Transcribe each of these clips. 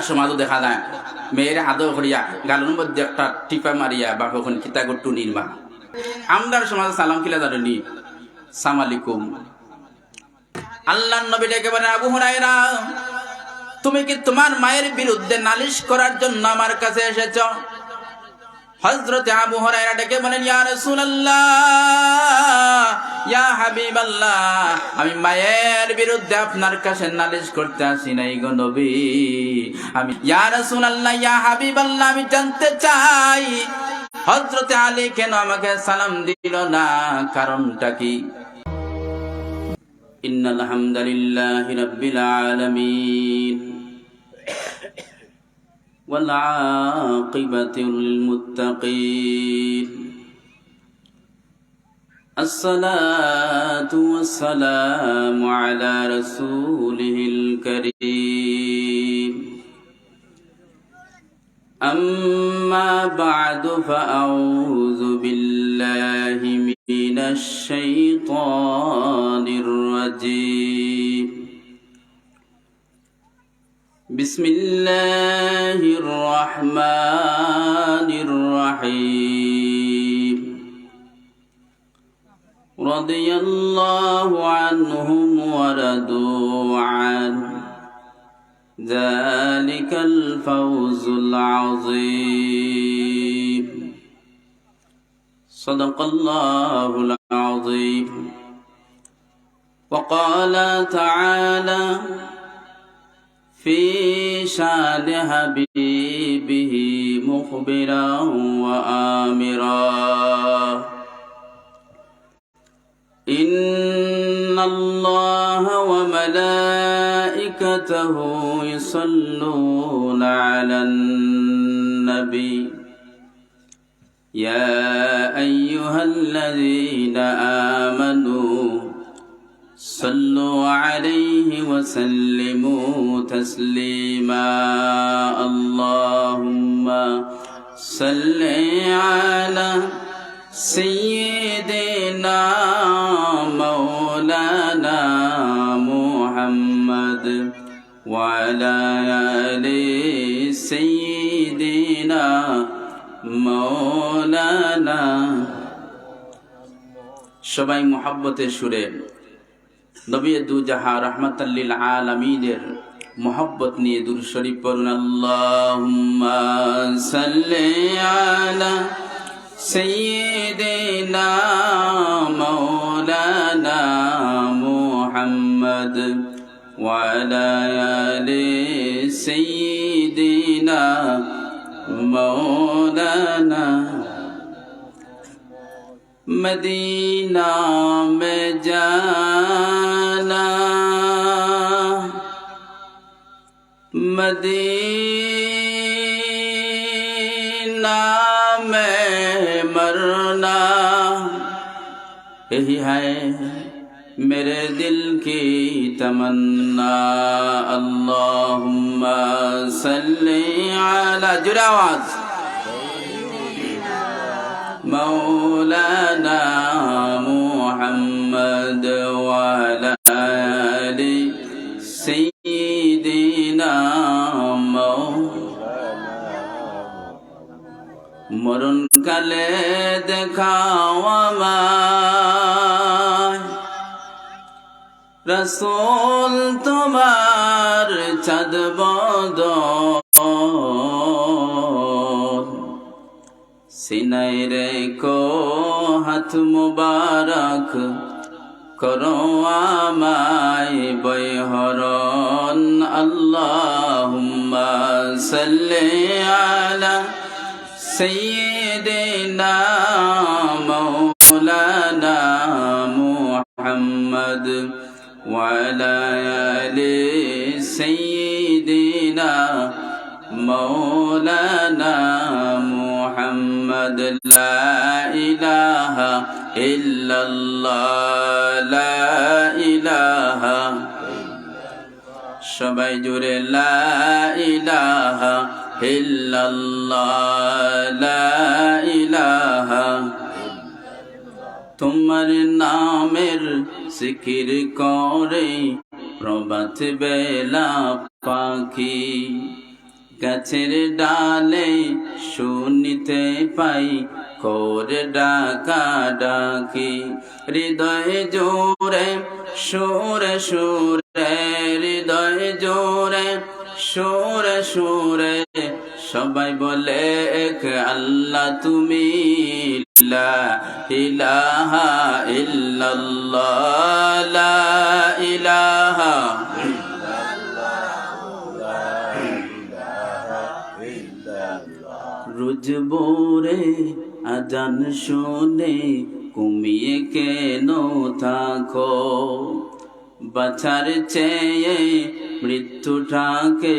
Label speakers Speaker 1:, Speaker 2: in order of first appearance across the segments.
Speaker 1: সমাজও দেখা যায় মেয়ের আদর করিয়া গালুর মধ্যে একটা টিপা মারিয়া বা কখন কিতা গট্টু নির্মা আমদার সমাজ সালাম কিলা জানি সালাম আলাইকুম। আল্লাহর নবী ডেকে বলেন, আবু হুরায়রা, তুমি কি তোমার মায়ের বিরুদ্ধে নালিশ করার জন্য আমার কাছে এসেছো? হযরত আবু হুরায়রা ডেকে বলেন, ইয়া রাসূলুল্লাহ, ইয়া হাবিবাল্লাহ, আমি মায়ের বিরুদ্ধে আপনার কাছে নালিশ করতে আসি নাই গো নবী। আমি ইয়া রাসূলুল্লাহ, ইয়া হাবিবাল্লাহ, আমি জানতে চাই হযরত আলী কেন আমাকে সালাম দিল না, কারণটা কি? ইন্নাল হামদালিল্লাহি রাব্বিল আলামিন ওয়াল আকিবাতু লিল মুত্তাকিন। আসসালাতু ওয়াসসালামু আলা রাসূলিল কারীম। আম্মা বা'দু ফাআউযু বিল্লাহি মিনাশ শাইতানির রাজীম। বিসমিল্লাহির রহমানির রহিম। রাদিয়াল্লাহু আনহুম ওয়া রাদু আন, যালিকাল ফাওজুল আযীম। সাদাকাল্লাহুল আযীম। ওয়া ক্বালা তাআলা في شان حبيبه مخبرا وآمرا، إن الله وملائكته يصلون على النبي يا أيها الذين آمنوا صلوا عليه وسلموا تسليما، اللهم صل على سيدنا مولانا محمد وعلى آل سيدنا مولانا। সবাই মুহাব্বতের সুরে নবী দু জাহান রাহমাতাল লিল আলামিনের মুহাব্বত নিয়ে দুরূদ শরীফ পড়ুন। আল্লাহুম্মা সাল্লি আলা সাইয়্যিদিনা মাওলানা মুহাম্মদ ওয়া আলা আলি সাইয়্যিদিনা মাওলানা। मदीना में जाना, मदीना में मरना, यही है मेरे दिल की तमन्ना। अल्लाहुम्मा सल्ली अला, जुड़ा आवाज, मौलाना मुहम्मद वाला आलि सय्यिदिना मरণ কালে দেখাও আমায় রাসূল তোমার চাঁদ বদন, সিনায় রেখো হাত মুবারক, করো আমায় বয়হরণ। আল্লাহুম্মা সাল্লি আলা সাইয়্যিদিনা মাওলানা মুহাম্মদ ওয়া আলা আলি সাইয়্যিদিনা মাওলানা মুহাম্মদ। লা ইলাহা ইল্লাল্লাহ, লা ইলাহা, সবাই জুড়ে লা ইলাহা ইল্লাল্লাহ, লা ইলাহা। তোমার নামের জিকির করে প্রভাত বেলা পাখি, গাছের ডালে শুনিতে পাই করে ডাকা ডাকি, হৃদয়ে জোরে সুরে সুরে, হৃদয়ে জোরে সুরে সুরে, সবাই বলে এক আল্লাহ তুমি, লা ইলাহা ইল্লাল্লাহ, লা ইলাহা। রোজ ভোরে আজান শুনে ঘুমিয়ে কেন থাকো, বাছার চেয়ে মৃত্যুটাকে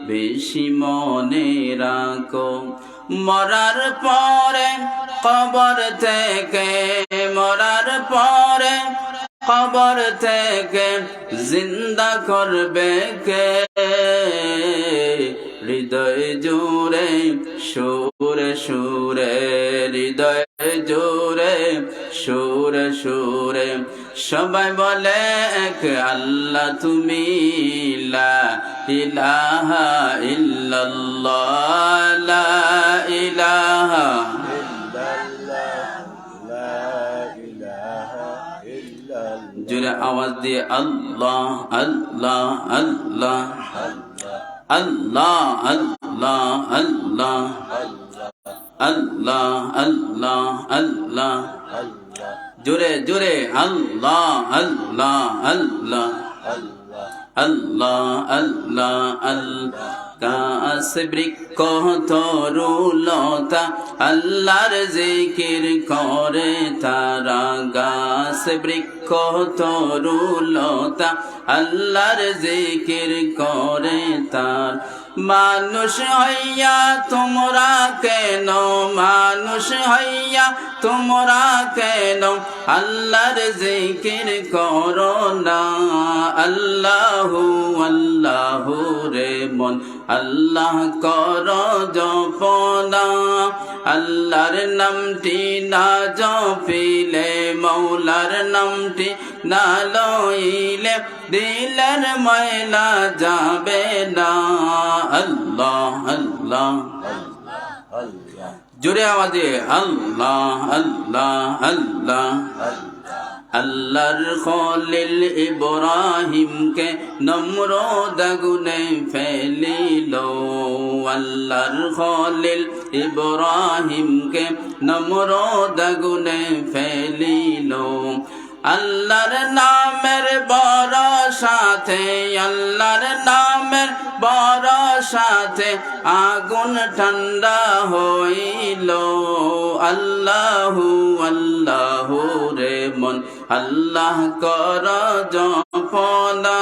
Speaker 1: বেশি মনে রাখো। মরার পরে কবর থেকে, মরার পরে কবর থেকে জিন্দা করবে কে, হৃদয় জোরে সুরে সুরে, হৃদয় জোরে সুরে সুরে, সবাই বলে এক আল্লাহ তুমি, লা ইলাহা ইল্লাল্লাহ, লা ইলাহা। জোরে আওয়াজ দিয়ে আল্লাহ আল্লাহ আল্লাহ আল্লাহ আল্লাহ আল্লাহ আল্লাহ আল্লাহ আল্লাহ, জোরে জোরে আল্লাহ আল্লাহ আল্লাহ আল্লাহ আল্লাহ আল্লাহ। গাছ বৃক্ষ তরুলতা আল্লাহর জিকির করে তারা, গাছ বৃক্ষ তরুলতা আল্লাহর জিকির করে তার। মানুষ হইয়া তোমরা কেন, মানুষ হইয়া তোমরা কেন আল্লাহর জিকির করো না, আল্লাহু আল্লাহু রে মন আল্লাহ কর জপনা, আল্লাহর নামটি না জপিলে, মৌলার নামটি না লইলে দিলের ময়লা যাবে না, আল্লাহ আল্লাহ। জোরে আওয়াজে আল্লাহ আল্লাহ আল্লাহ। আল্লাহর খলিল ইব্রাহিমকে নমরুদ আগুনে ফেলিল, আল্লাহর খলিল ইব্রাহিমকে নমরুদ আগুনে ফেলিল। আল্লাহর নামের বরসাতে, আল্লাহর নামের বরসাতে আগুন ঠান্ডা হইল, আল্লাহু আল্লাহু রে মন আল্লাহ কর জপনা,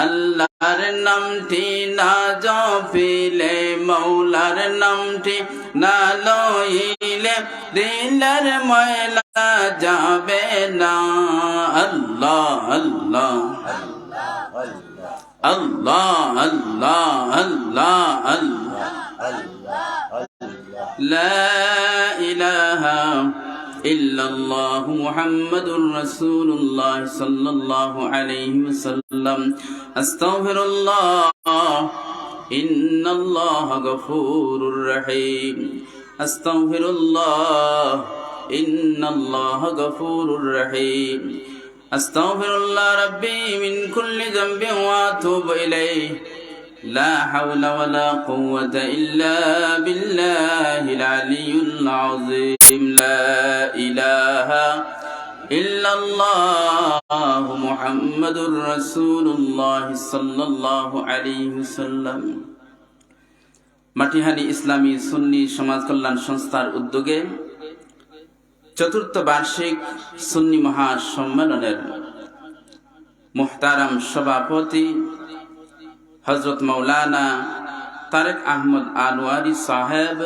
Speaker 1: আল্লাহর নামটি না জপিলে, মৌলার নামটি না লইলে দিলের ময়লা যাবে না, আল্লাহ আল্লাহ আল্লাহ আল্লাহ আল্লাহ আল্লাহ লা ইলাহা ইল্লাল্লাহু মুহাম্মাদুর রাসূলুল্লাহ সাল্লাল্লাহু আলাইহি ওয়াসাল্লাম। আস্তাগফিরুল্লাহ ইন্নাল্লাহা গফুরুর রহিম, আস্তাগফিরুল্লাহ ইন্নাল্লাহা গফুরুর রহিম, আস্তাগফিরুল্লাহ রাব্বি মিন কুল্লি যামবিন ওয়া আতুবু ইলাইহি, লা হাওলা ওয়ালা কুওয়াতা ইল্লা বিল্লাহিল আলিয়্যিল আযীম, লা ইলাহা ইল্লাল্লাহু মুহাম্মাদুর রাসূলুল্লাহ সাল্লাল্লাহু আলাইহি ওয়াসাল্লাম। মাটিহানি ইসলামী সুন্নি সমাজ কল্যাণ সংস্থার উদ্যোগে চতুর্থ বার্ষিক সুন্নি মহাসম্মেলনের মুহতারাম সভাপতি হযরত মাওলানা তারেক আহমদ আনোয়ারি সাহেব,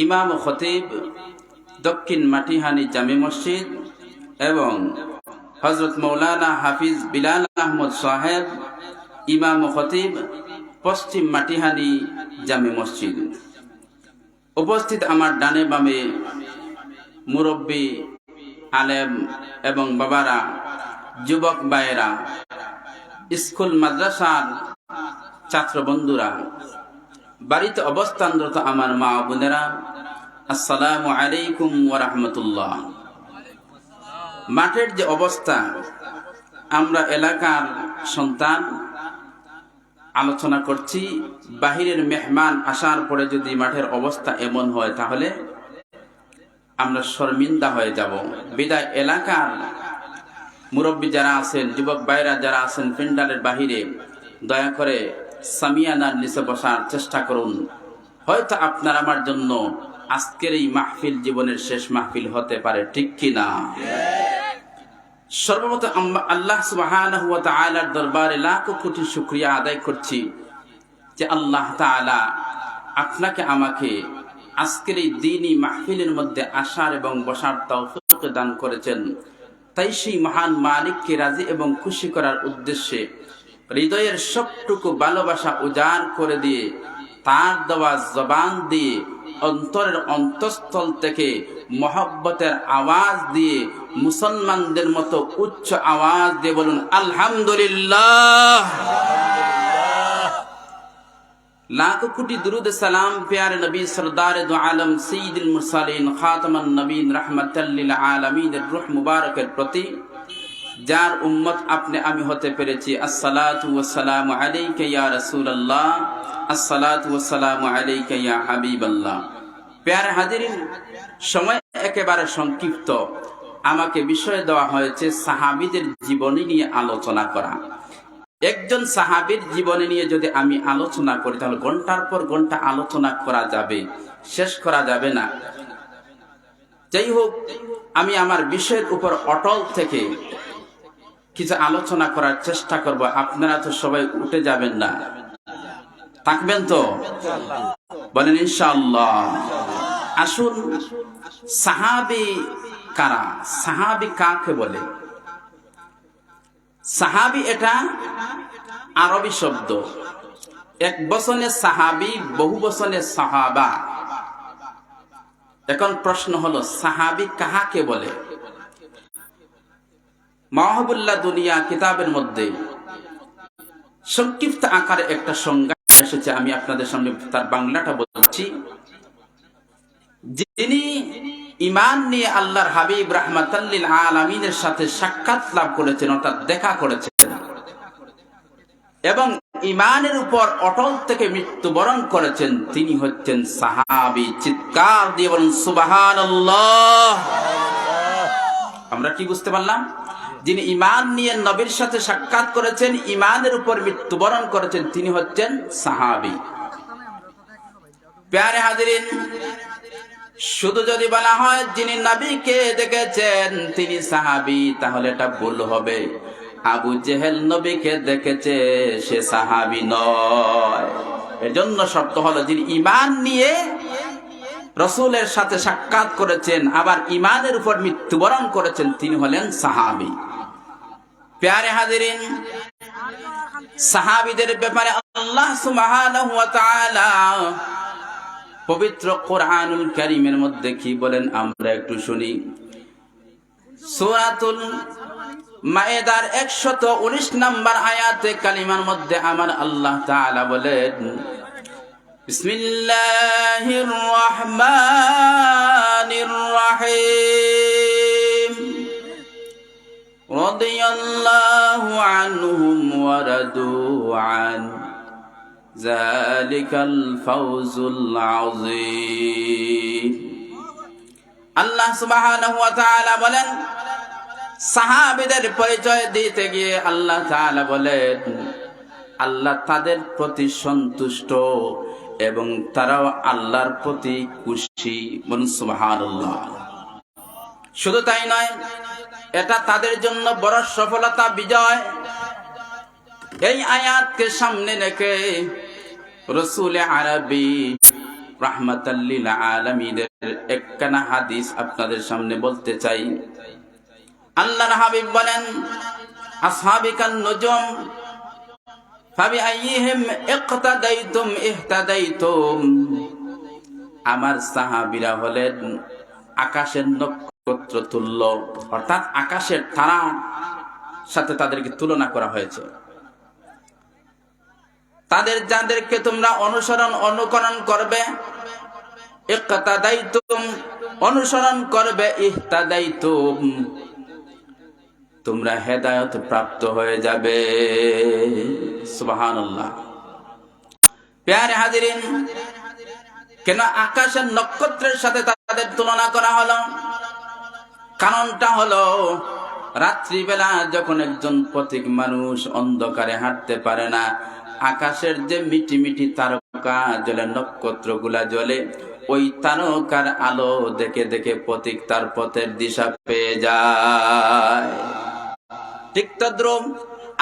Speaker 1: ইমাম ও খতিব দক্ষিণ মাটিহানি জামে মসজিদ, এবং হযরত মাওলানা হাফিজ বিলাল আহমদ সাহেব, ইমাম ও খতিব পশ্চিম মাটিহানি জামে মসজিদ। উপস্থিত আমার ডানে বামে মুরব্বী, আলেম এবং বাবারা, যুবক ভাইয়েরা, স্কুল মাদ্রাসার ছাত্র বন্ধুরা, বাড়িতে অবস্থানরত আমার মা বোনেরা, আসসালামু আলাইকুম ওয়া রাহমাতুল্লাহ। মাঠের যে অবস্থা, আমরা এলাকার সন্তান আলোচনা করছি, বাহিরের মেহমান আসার পরে যদি মাঠের অবস্থা এমন হয় তাহলে আমরা শর্মিন্দা হয়ে যাব। বিদায় এলাকার মুরব্বী যারা আছেন, যুবক ভাইরা যারা আছেন প্যান্ডেলের বাহিরে, দয়া করে সামিয়ানার নিচে বসার চেষ্টা করুন। হয়তো আপনার আমার জন্য আজকের এই মাহফিল জীবনের শেষ মাহফিল হতে পারে, ঠিক কিনা? সর্বপ্রথম আল্লাহ সুবহানাহু ওয়া তাআলার দরবারে লাখ কোটি শুকরিয়া আদায় করছি যে আল্লাহ তাআলা আপনাকে আমাকে আজকের এই দ্বীনি মাহফিলের মধ্যে আসার এবং বসার তৌফিক দান করেছেন। তাই সেই মহান মালিককে রাজি এবং খুশি করার উদ্দেশ্যে হৃদয়ের সবটুকু ভালোবাসা উজাড় করে দিয়ে, তার দেওয়া জবান দিয়ে, অন্তরের অন্তঃস্থল থেকে মহব্বতের আওয়াজ দিয়ে, মুসলমানদের মতো উচ্চ আওয়াজ দিয়ে বলুন আলহামদুলিল্লাহ। লাখ কোটি দুরুদ সালাম প্যারে নবী সরদার দু আলম সঈদুল মুরসালিন খাতামান নবীন রাহমাতাল লিল আলামিনের রূহ মুবারকের প্রতি, যার উম্মত আপনি আমি হতে পেরেছি। আসসালাতু ওয়াসসালামু আলাইকা ইয়া রাসূলুল্লাহ, আসসালাতু ওয়াসসালামু আলাইকা ইয়া হাবিবাল্লাহ। প্যারে হাজিরিন, সময় একেবারে সংক্ষিপ্ত। আমাকে বিষয় দেওয়া হয়েছে সাহাবীদের জীবনী নিয়ে আলোচনা করা। একজন সাহাবীর জীবনী নিয়ে যদি আমি আলোচনা করি তাহলে ঘন্টার পর ঘন্টা আলোচনা করা যাবে, শেষ করা যাবে না। যাই হোক, আমি আমার বিষয়ের উপর অটল থেকে কিছু আলোচনা করার চেষ্টা করব। আপনারা তো সবাই উঠে যাবেন না, থাকবেন তো? বলেন ইনশাআল্লাহ। আসুন, সাহাবী কারা? সাহাবী কাকে বলে? সাহাবী এটা আরবি শব্দ। এক বচনে সাহাবী, বহু বচনে সাহাবা। এখন প্রশ্ন হলো, সাহাবী কাহাকে বলে? মাওয়াহিবুল্লাহ দুনিয়া কিতাবের মধ্যে সংক্ষিপ্ত আকারে একটা সংজ্ঞা এসেছে, আমি আপনাদের সামনে তার বাংলাটা বলছি। যিনি ঈমান নিয়ে আল্লাহর হাবিব রাহমাতাল লিল আলামিনের সাথে সাক্ষাৎ লাভ করেছেন, অর্থাৎ দেখা করেছেন, এবং ঈমানের উপর অটল থেকে মৃত্যুবরণ করেছেন, তিনি হচ্ছেন সাহাবী। চিৎকার দিয়ে বলুন সুবহানাল্লাহ। আমরা কি বুঝতে পারলাম? যিনি ঈমান নিয়ে নবীর সাথে সাক্ষাৎ করেছেন, ঈমানের উপর মৃত্যুবরণ করেছেন, তিনি হচ্ছেন সাহাবী। প্যারে হাজিরিন, শুধু যদি বলা হয় যিনি নবীকে দেখেছেন তিনি সাহাবী, তাহলে এটা ভুল হবে। আবু জেহেল নবীকে দেখেছে, সে সাহাবী নয়। এজন্য শর্ত হলো যিনি ঈমান নিয়ে রাসূলের সাথে সাক্ষাৎ করেছেন, আবার ঈমানের উপর মৃত্যুবরণ করেছেন, তিনি হলেন সাহাবী। প্যারে হাজিরিন, সাহাবীদের ব্যাপারে আল্লাহ সুবহানাহু ওয়া তাআলা পবিত্র কোরআনুল কারীমের মধ্যে কি বলেন আমরা একটু শুনি। সূরাতুল মায়েদার 119 নম্বর আয়াতে কালিমার মধ্যে আমার আল্লাহ তাআলা বলেন, বিসমিল্লাহির রহমানির রহিম, রাদিয়াল্লাহু আনহুম ওয়া রাদু আন, যালিকাল ফাওজুল আযীম। আল্লাহ সুবহানাহু ওয়া তাআলা বলেন, সাহাবীদের পরিচয় দিতে গিয়ে আল্লাহ তাআলা বলেন, আল্লাহ তাদের প্রতি সন্তুষ্ট এবং তারাও আল্লাহর প্রতি খুশি। বলুন সুবহানাল্লাহ। শুধু তাই নয়, এটা তাদের জন্য বড় সফলতা, বিজয়। এই আয়াতকে সামনে রেখে রাসূল আরবি রাহমাতাল লিল আলামিনের একখানা হাদিস আপনাদের সামনে বলতে চাই। আল্লাহর হাবিব বলেন, আসহাবিকান নুজুম ফাবিআইয়িহিম ইক্তাদাইতুম ইহতাদাইতুম। আমার সাহাবীরা হলেন আকাশের নক্ষত্র তুল্য, অর্থাৎ আকাশের তারার সাথে তাদেরকে তুলনা করা হয়েছে। তাদের যাদেরকে তোমরা অনুকরণ করবে, ইক্তাদাইতুম অনুসরণ করবে, ইহতাদাইতুম তোমরা হেদায়েত প্রাপ্ত হয়ে যাবে। সুবহানাল্লাহ। প্যারে হাজিরিন, কেন আকাশের নক্ষত্রের সাথে তাদের তুলনা করা হলো? কারণটা হলো রাত্রিবেলা যখন একজন পথিক মানুষ অন্ধকারে হাঁটতে পারে না, আকাশের যে মিটি মিটি তারকা জ্বলে, নক্ষত্রগুলা জ্বলে, ওই তারকার আলো দেখে দেখে পথিক তার পথের দিশা পেয়ে যায়। ঠিক তদ্রুপ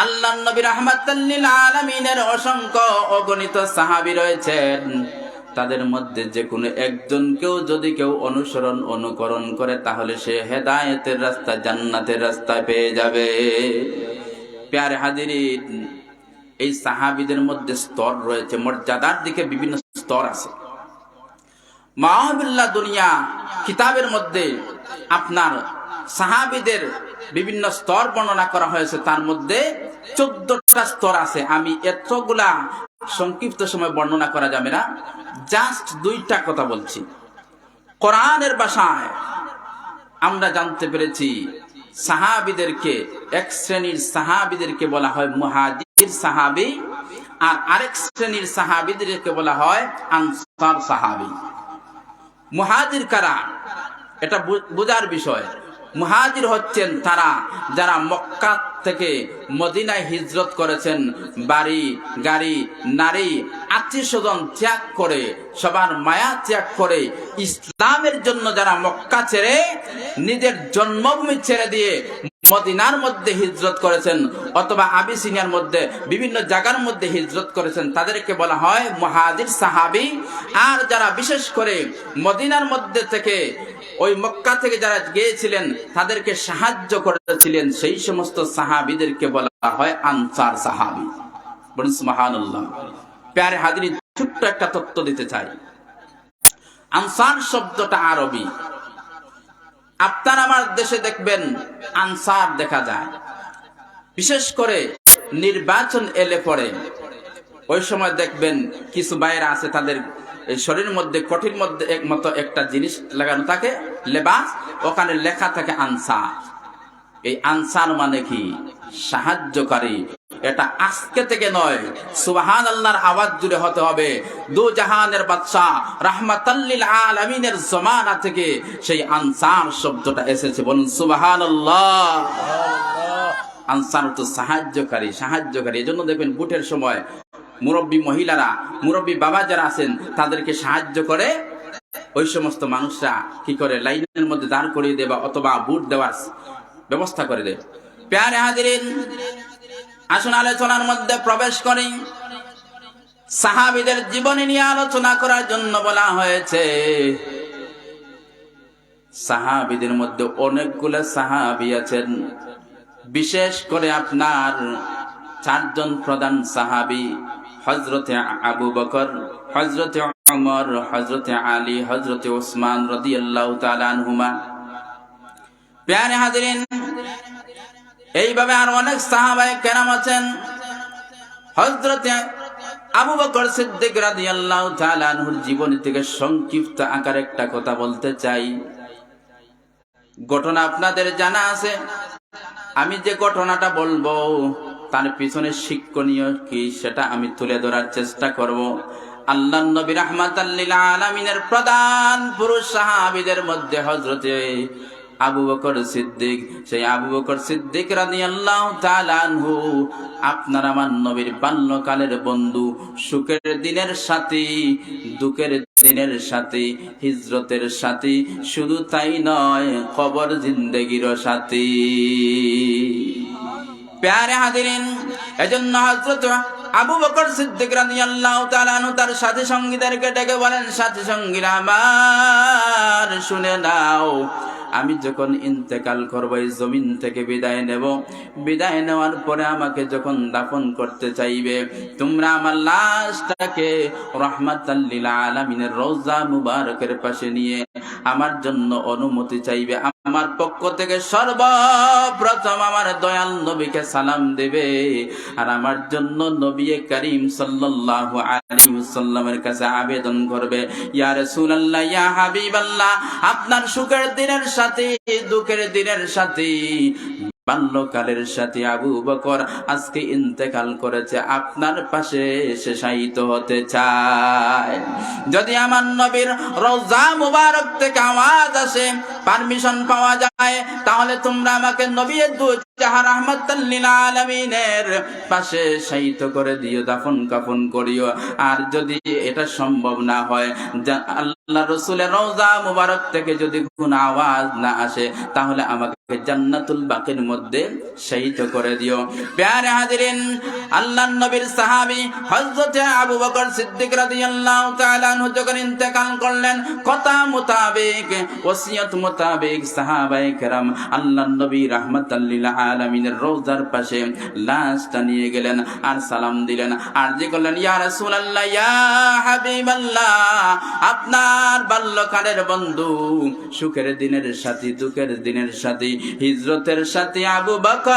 Speaker 1: আল্লাহর নবী রাহমাতাল লিল আলামিনের অসংখ্য অগণিত সাহাবী রয়েছেন, তাদের মধ্যে যে কোনো একজনকেও যদি কেউ অনুকরণ করে তাহলে সে হেদায়েতের রাস্তা, জান্নাতের রাস্তা পেয়ে যাবে। প্যারে হাজিরিন, এই সাহাবীদের মধ্যে স্তর রয়েছে, মর্যাদার দিকে বিভিন্ন স্তর আছে। মাহবিল্লাহ দুনিয়া কিতাবের মধ্যে আপনার সাহাবীদের বিভিন্ন স্তর বর্ণনা করা হয়েছে, তার মধ্যে 14টা স্তর আছে। আমি এতগুলা সংক্ষিপ্ত সময় বর্ণনা করা যাবে না, জাস্ট 2টা কথা বলছি। কোরআনের ভাষায় আমরা জানতে পেরেছি সাহাবীদেরকে, এক শ্রেণীর সাহাবীদেরকে বলা হয় মুহাজির সাহাবী, আর আরেক শ্রেণীর সাহাবীদেরকে বলা হয় আনসার সাহাবী। মুহাজির কারা এটা বোঝার বিষয়। মুহাজির হচ্ছেন তারা যারা মক্কা থেকে মদিনায় হিজরত করেছেন, বাড়ি গাড়ি নারী আত্মীয় স্বজন ত্যাগ করে, সবার মায়া ত্যাগ করে ইসলামের জন্য যারা মক্কা ছেড়ে নিজের জন্মভূমি ছেড়ে দিয়ে মদিনার মধ্যে হিজরত করেছেন, অথবা আবিসিনিয়ার মধ্যে বিভিন্ন জায়গার মধ্যে হিজরত করেছেন, তাদেরকে বলা হয় মুহাজির সাহাবী। আর যারা বিশেষ করে মদিনার মধ্যে থেকে ওই মক্কা থেকে যারা গিয়েছিলেন তাদেরকে সাহায্য করেছিলেন, সেই সমস্ত সাহাবীদেরকে বলা হয় আনসার সাহাবী। বলুন সুবহানাল্লাহ। প্যারে হাজিরিন, ছোট্ট একটা তথ্য দিতে চাই। আনসার শব্দটা আরবি। আপনার আমার দেশে দেখবেন আনসার দেখা যায়, বিশেষ করে নির্বাচন এলে পরে ওই সময় দেখবেন কিছু বাইরে আছে, তাদের শরীরের মধ্যে কোটির মধ্যে একমতো একটা জিনিস লাগানো থাকে, লেবাস, ওখানে লেখা থাকে আনসার। এই আনসার মানে কি? সাহায্যকারী। এটা আজকে থেকে নয়, সুবহানাল্লাহর আওয়াজ জুড়ে হতে হবে। দু জাহানের বাদশা রাহমাতাল লিল আলামিনের জমানা থেকে সেই আনসার শব্দটা এসেছে। বলুন সুবহানাল্লাহ। আনসার তো সাহায্যকারী, সাহায্যকারী। এজন্য দেখবেন ভোটের সময় মুরব্বী মহিলারা, মুরব্বী বাবা যারা আছেন তাদেরকে সাহায্য করে ওই সমস্ত মানুষরা কি করে, লাইনের মধ্যে দাঁড় করিয়ে দেবা অথবা ভোট দেওয়ার ব্যবস্থা করে দেয়। প্যারে হাজিরিন, আসুন আলোচনার মধ্যে প্রবেশ করি। সাহাবীদের জীবনী নিয়ে আলোচনা করার জন্য বলা হয়েছে। সাহাবীদের মধ্যে অনেকগুলো সাহাবী আছেন, বিশেষ করে আপনার 4 জন প্রধান সাহাবী, হযরতে আবু বকর, হযরতে ওমর, হযরতে আলী, হযরতে ওসমান রাদিয়াল্লাহু তাআলা আনহুমা। প্যারে হাজিরিন, এইভাবে আর অনেক সাহাবায়ে কেরাম আছেন। হযরতে আবু বকর সিদ্দিক রাদিয়াল্লাহু তাআলা আনহুর জীবনী থেকে সংক্ষিপ্ত আকারে একটা কথা বলতে চাই। ঘটনা আপনাদের জানা আছে। আমি যে ঘটনাটা বলবো তার পিছনে শিক্ষণীয় কি সেটা আমি তুলে ধরার চেষ্টা করব। আল্লাহর নবী রাহমাতাল লিল আলামিনের প্রধান পুরুষ সাহাবীদের মধ্যে হযরতে আবু বকর সিদ্দিক, সেই আবু বকর সিদ্দিক রাদিয়াল্লাহু তাআলা আনহু আপনার আমার নবীর বাল্যকালের বন্ধু, সুখের দিনের সাথী, দুঃখের দিনের সাথী, হিজরতের সাথী, শুধু তাই নয় কবর জিন্দেগিরও সাথী। প্যারে হাজিরিন, এজন্য হযরত আবু বকর সিদ্দিক রাদিয়াল্লাহু তাআলা আনহু তার সাথী সঙ্গীদেরকে ডেকে বলেন, সাথী সঙ্গীরা আমার শুনে নাও, আমি যখন ইন্তেকাল করব, এই জমিন থেকে বিদায় নেব, বিদায় নেওয়ার পরে আমাকে যখন দাফন করতে চাইবে, তোমরা আমার লাশটাকে রাহমাতাল লিল আলামিনের রওজা মুবারকের পাশে নিয়ে আমার জন্য অনুমতি চাইবে, আমার পক্ষ থেকে সর্বপ্রথম আমার দয়াল নবীকে সালাম দেবে, আর আমার জন্য নবী করিম সাল্লাল্লাহু আলাইহি ওয়াসাল্লামের কাছে আবেদন করবে, ইয়া রাসূলুল্লাহ, ইয়া হাবিবাল্লাহ, আপনার সুখের দিনের সাথে দুঃখের দিনের সাথে বাল্যকালের সাথে আবু বকর আজকে ইন্তেকাল করেছে, আপনার পাশে সে শায়িত হতে চায়। যদি আমার নবীর রওজা মুবারক থেকে আওয়াজ আসে, পারমিশন পাওয়া যায়, তাহলে তোমরা আমাকে নবী দু জাহান রাহমাতাল লিল আলামিনের পাশে শায়িত করে দিও, দাফন কাফন করিও। আর যদি এটা সম্ভব না হয়, আল্লাহ রাসূলের রওজা মুবারক থেকে যদি কোনো আওয়াজ না আসে, তাহলে আমাকে জান্নাতুল বাকির মধ্যে শহীদ করে দিও। প্যারে হাজিরিন, আল্লাহর নবীর সাহাবী হযরত আবু বকর সিদ্দিক রাদিয়াল্লাহু তাআলা আনহু যখন ইন্তেকাল করলেন, কথা মোতাবেক, ওসিয়ত মোতাবেক সাহাবায়ে কেরাম আল্লাহর নবী রাহমাতাল লিল আলামিনের রওজার পাশে লাশটা নিয়ে গেলেন আর সালাম দিলেন, আরজি করলেন, ইয়া রাসূলুল্লাহ, ইয়া হাবিবাল্লাহ, আপনার বাল্যকালের বন্ধু, সুখের দিনের সাথী দুঃখের দিনের সাথী, হিজরতের সাথে আবু বকর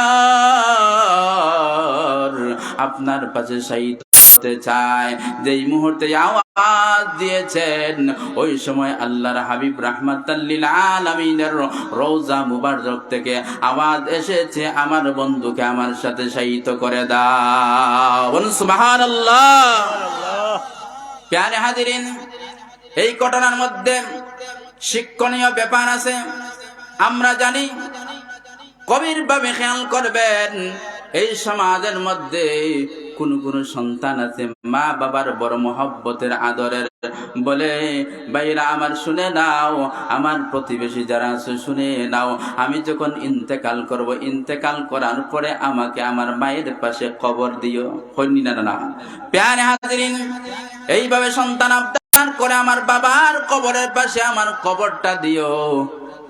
Speaker 1: আপনার পাশে শহীদ হতে চায়। যেই মুহূর্তে আওয়াজ দিয়েছেন, ওই সময় আল্লাহর হাবিব রাহমাতাল লিল আলামিনের রওজা মুবারক থেকে আওয়াজ এসেছে, আমার বন্ধুকে আমার সাথে শহীদ করে দাও। সুবহানাল্লাহ। প্যারে হাজিরিন, এই ঘটনার মধ্যে শিক্ষণীয় ব্যাপার আছে। আমরা জানি, গভীর ভাবে খেয়াল করবেন, এই সমাজের মধ্যে কোন কোন সন্তান আছে মা বাবার বড় মহব্বতের আদরের, বলে ভাইরা আমার শুনে নাও, আমার প্রতিবেশী যারা আছে শুনে নাও, আমি যখন ইন্তেকাল করব, ইন্তেকাল করার পরে আমাকে আমার মায়ের পাশে কবর দিও। হয়নি না? না। প্যারে হাজিরিন, এইভাবে সন্তান আবদার করে, আমার বাবার কবরের পাশে আমার কবরটা দিও।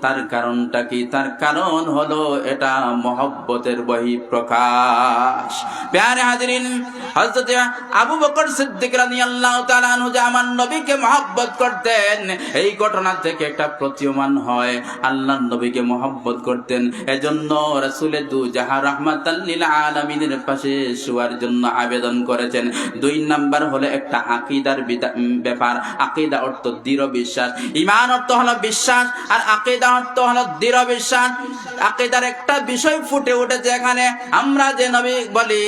Speaker 1: তার কারণটা কি? তার কারণ হলো এটা মহব্বতের বহিঃপ্রকাশ। প্যারে হাজিরিন, হযরত আবু বকর সিদ্দিক রাদিয়াল্লাহু তাআলা আনহু যে আমার নবীকে মহব্বত করতেন, এই ঘটনা থেকে একটা প্রতীয়মান হয় আল্লাহর নবীকে মহব্বত করতেন। এজন্য রাসূলের দু জাহান রাহমাতাল লিল আলামিনের পাশে শোয়ার জন্য আবেদন করেছেন। 2 নাম্বার হলো একটা আকীদার ব্যাপার। আকীদা অর্থ দৃঢ় বিশ্বাস, ঈমান অর্থ হলো বিশ্বাস, আর আকীদা অর্থ হলো দৃঢ় বিশ্বাস। আকীদার একটা বিষয় ফুটে উঠেছে এখানে। আমরা যে নবী বলি,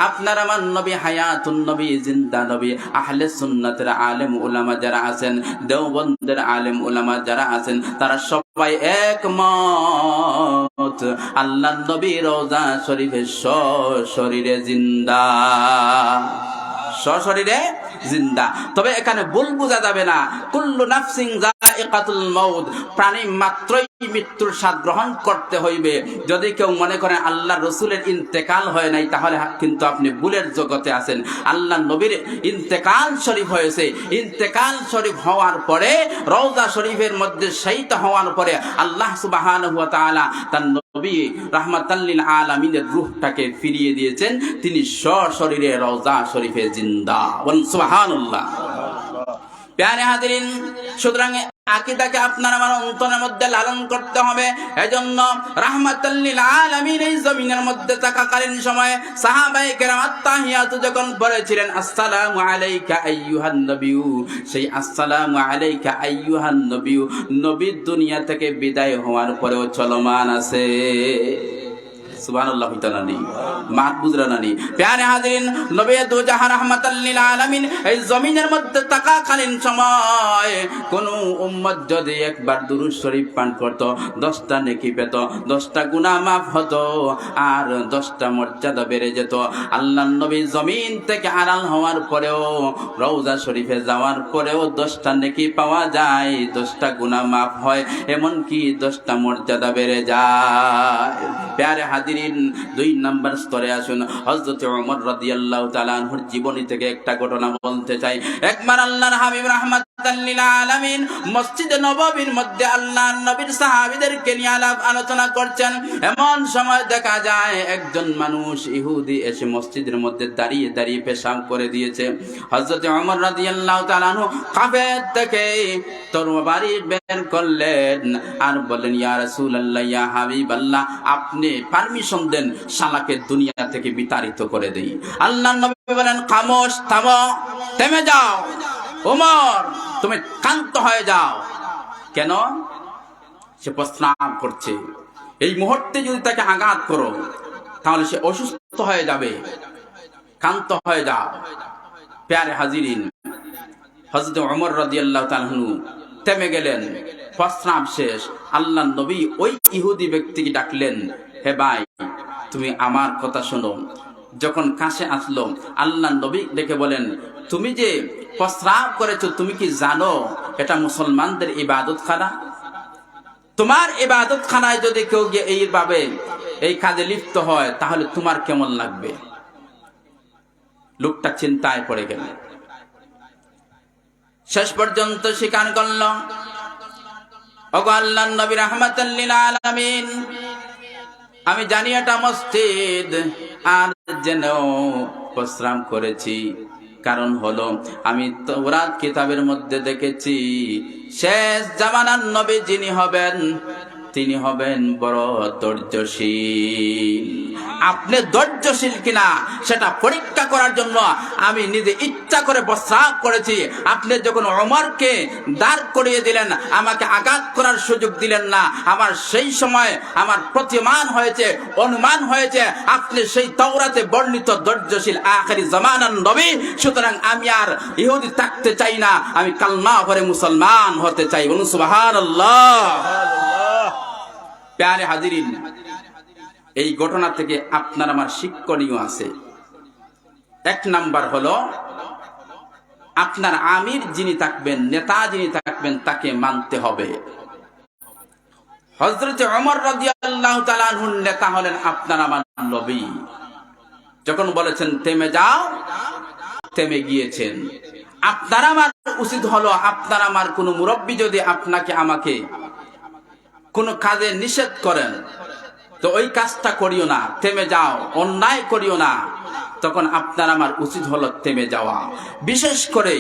Speaker 1: আপনার আমার নবী হায়াতুন নবী, জিন্দা নবী, আহলে সুন্নাতের আলেম উলামা যারা আছেন, দেওবন্দের আলেম উলামা যারা আছেন, তারা সবাই একমত, আল্লাহর নবী রওজা শরীফে সশরীরে জিন্দা, সশরীরে জিন্দা। তবে এখানে ভুল বোঝা যাবে না, কুল্লু নাফসিন যায়িকাতুল মাউত, প্রাণী মাত্রই মৃত্যুর স্বাদ গ্রহণ করতে হইবে। যদি কেউ মনে করেন আল্লাহ রসুলের ইন্তেকাল হয় নাই, তাহলে কিন্তু আপনি ভুলের জগতে আছেন। আল্লাহ নবীর ইন্তেকাল শরীফ হয়েছে। ইন্তেকাল শরীফ হওয়ার পরে, রওজা শরীফের মধ্যে শহীদ হওয়ার পরে আল্লাহ সুবহানাহু ওয়া তাআলা তার নবী রাহমাতাল লিল আলামিনের রূহটাকে ফিরিয়ে দিয়েছেন। তিনি সশরীরে রওজা শরীফে জিন্দা। সুবহানাল্লাহ। প্যারে হাজিরিন, সুতরাং আকীদাকে আপনার আমার অন্তরের মধ্যে লালন করতে হবে। এজন্য রাহমাতাল লিল আলামিন এই জমিনের মধ্যে থাকাকালীন সময়ে সাহাবায়ে কেরাম আত্তাহিয়াতু যখন পড়েছিলেন, আসসালামু আলাইকা আইয়ুহান নবিয়্যু, সেই আসসালামু আলাইকা আইয়ুহান নবিয়্যু নবী দুনিয়া থেকে বিদায় হওয়ার পরেও চলমান আছে। সুবহানাল্লাহ। তাআলা মাহবুবরা নানি। প্যারে হাজিরিন, নবী দু জাহান রাহমাতাল লিল আলামিন এই জমিনের মধ্যে থাকাকালীন সময় কোন উম্মত যদি একবার দুরূদ শরীফ পাঠ করত, 10টা নেকি পেত, 10টা গুনাহ মাফ হতো, আর 10টা মর্যাদা বেড়ে যেত। আল্লাহর নবী জমিন থেকে আড়াল হওয়ার পরেও, রওজা শরীফে যাওয়ার পরেও 10টা নেকি পাওয়া যায়, 10টা গুনাহ মাফ হয়, এমনকি 10টা মর্যাদা বেড়ে যায়। প্যারে হাজিরিন, 2 নাম্বার স্তরে আসুন। হযরত ওমর রাদিয়াল্লাহু তাআলা আনহুর জীবনী থেকে একটা ঘটনা বলতে চাই। একবার আল্লাহর হাবিব রাহমাতুল রাহমাতাল লিল আলামিন মসজিদে নববীর মধ্যে আল্লাহর নবীর সাহাবীদেরকে নিয়ে আলোচনা করছেন। এমন সময় দেখা যায় একজন মানুষ ইহুদি এসে মসজিদের মধ্যে দাঁড়িয়ে দাঁড়িয়ে পেশাব করে দিয়েছে। হযরত ওমর রাদিয়াল্লাহু তাআলা আনহু কাফের থেকে তরবারি বের করলেন আর বললেন, ইয়া রাসূলুল্লাহ, ইয়া হাবিবাল্লাহ, আপনি পারমিশন দেন শালাকে দুনিয়া থেকে বিতাড়িত করে দেই। আল্লাহর নবী বলেন, খামোশ, থামো, থেমে যাও। ওমর, তুমি ক্ষান্ত হয়ে যাও। কেন? সে প্রস্রাব করছে। এই মুহূর্তে যদি তাকে আঘাত করো তাহলে সে অসুস্থ হয়ে যাবে। ক্ষান্ত হয়ে যাও। প্যারে হাজিরিন, হযরত ওমর রাদিয়াল্লাহু তাআলা আনহু থেমে গেলেন। প্রস্রাব শেষ। আল্লাহর নবী ওই ইহুদি ব্যক্তিকে ডাকলেন, হে ভাই, তুমি আমার কথা শোনো। যখন কাছে আসলো, আল্লাহর নবী ডেকে বলেন, তুমি যে প্রস্রাব করেছো, তুমি কি জানো এটা মুসলমানদের ইবাদতখানা? তোমার ইবাদতখানায় যদি কেউ গিয়ে এইভাবে এই কাজে লিপ্ত হয় তাহলে তোমার কেমন লাগবে? লোকটা চিন্তায় পড়ে গেল। শেষ পর্যন্ত স্বীকার করল, ওগো আল্লাহর নবী রাহমাতাল লিল আলামিন, আমি জানি এটা মসজিদ, আর যেন প্রস্রাব করেছি কারণ হলো আমি তাওরাত কিতাবের মধ্যে দেখেছি শেষ জামানার নবী যিনি হবেন তিনি হবেন বড় ধৈর্যশীল। আপনি ধৈর্যশীল কিনা সেটা পরীক্ষা করার জন্য আমি নিজে ইচ্ছা করে প্রস্রাব করেছি। আপনি যখন ওমরকে দাঁড় করিয়ে দিলেন, আমাকে আঘাত করার সুযোগ দিলেন না, আমার সেই সময় আমার প্রতিমান হয়েছে, অনুমান হয়েছে আপনি সেই তাওরাতে বর্ণিত ধৈর্যশীল আখিরি জামানার নবী। সুতরাং আমি আর ইহুদি থাকতে চাই না, আমি কালমা পড়ে মুসলমান হতে চাই। বলুন সুবহানাল্লাহ। প্যারে হাজিরিন, এই ঘটনা থেকে আপনার আমার শিক্ষণীয় আছে। এক নাম্বার হলো, আপনার আমির যিনি থাকবেন, নেতা যিনি থাকবেন, তাকে মানতে হবে। হযরত ওমর রাদিয়াল্লাহু তাআলা আনহুর নেতা হলেন আপনার আমার নবী। যখন বলেছেন থেমে যাও, থেমে গিয়েছেন। আপনার আমার উচিত হলো, আপনার আমার কোনো মুরব্বী যদি আপনাকে আমাকে কোন কাজে নিষেধ করেন তো ওই কাজটা করিও না, থেমে যাও, অন্যায় করিও না, তখন আপনার আমার উচিত হলো থেমে যাওয়া। বিশেষ করে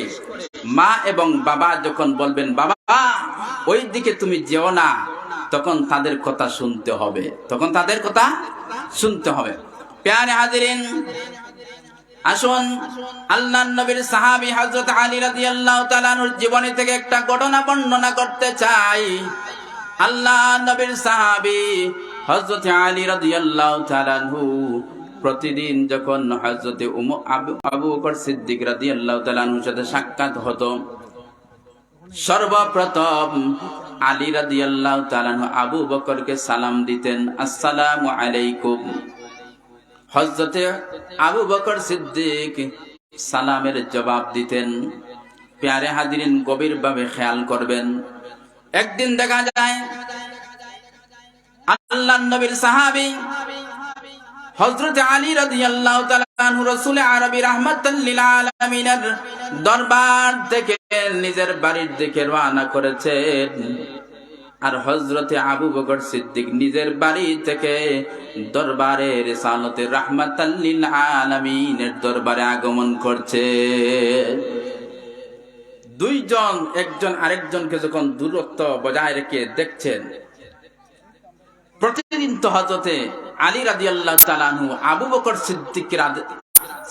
Speaker 1: মা এবং বাবা যখন বলবেন বাবা ওই দিকে তুমি যেও না, তখন তাদের কথা শুনতে হবে, তখন তাদের কথা শুনতে হবে। প্যারে হাজিরিন, আসুন আল্লাহর নবীর সাহাবী হযরত আলী রাদিয়াল্লাহু তাআলা আনহুর জীবনী থেকে একটা ঘটনা বর্ণনা করতে চাই। আল্লাহর নবীর সাহাবী হযরত আলী রাদিয়াল্লাহু তাআলা আনহু প্রতিদিন যখন হযরত আবু বকর সিদ্দিক রাদিয়াল্লাহু তাআলা আনহুর সাথে সাক্ষাৎ হতো, সর্বপ্রথম আলী রাদিয়াল্লাহু তাআলা আনহু আবু বকরকে সালাম দিতেন, আসসালামু আলাইকুম। হযরত আবু বকর সিদ্দিক সালামের জবাব দিতেন। প্যারে হাজিরিন, গভীরভাবে খেয়াল করবেন। একদিন দেখা যায় আল্লাহর নবীর সাহাবী হযরত আলী রাদিয়াল্লাহু তাআলা আনহু রাসূল আরবী রাহমাতাল লিল আলামিনের দরবার থেকে নিজের বাড়ির দিকে রওনা করেছেন, আর হযরত আবু বকর সিদ্দিক নিজের বাড়ি থেকে দরবারে রিসালাতে রাহমাতাল লিল আলামিনের দরবারে আগমন করছে। দুইজন একজন আরেকজনকে যখন দূরত্ব বজায় রেখে দেখছেন, প্রতিদিন তো হযরত আলী রাদিয়াল্লাহু তাআলা আনহু আবু বকর সিদ্দিককে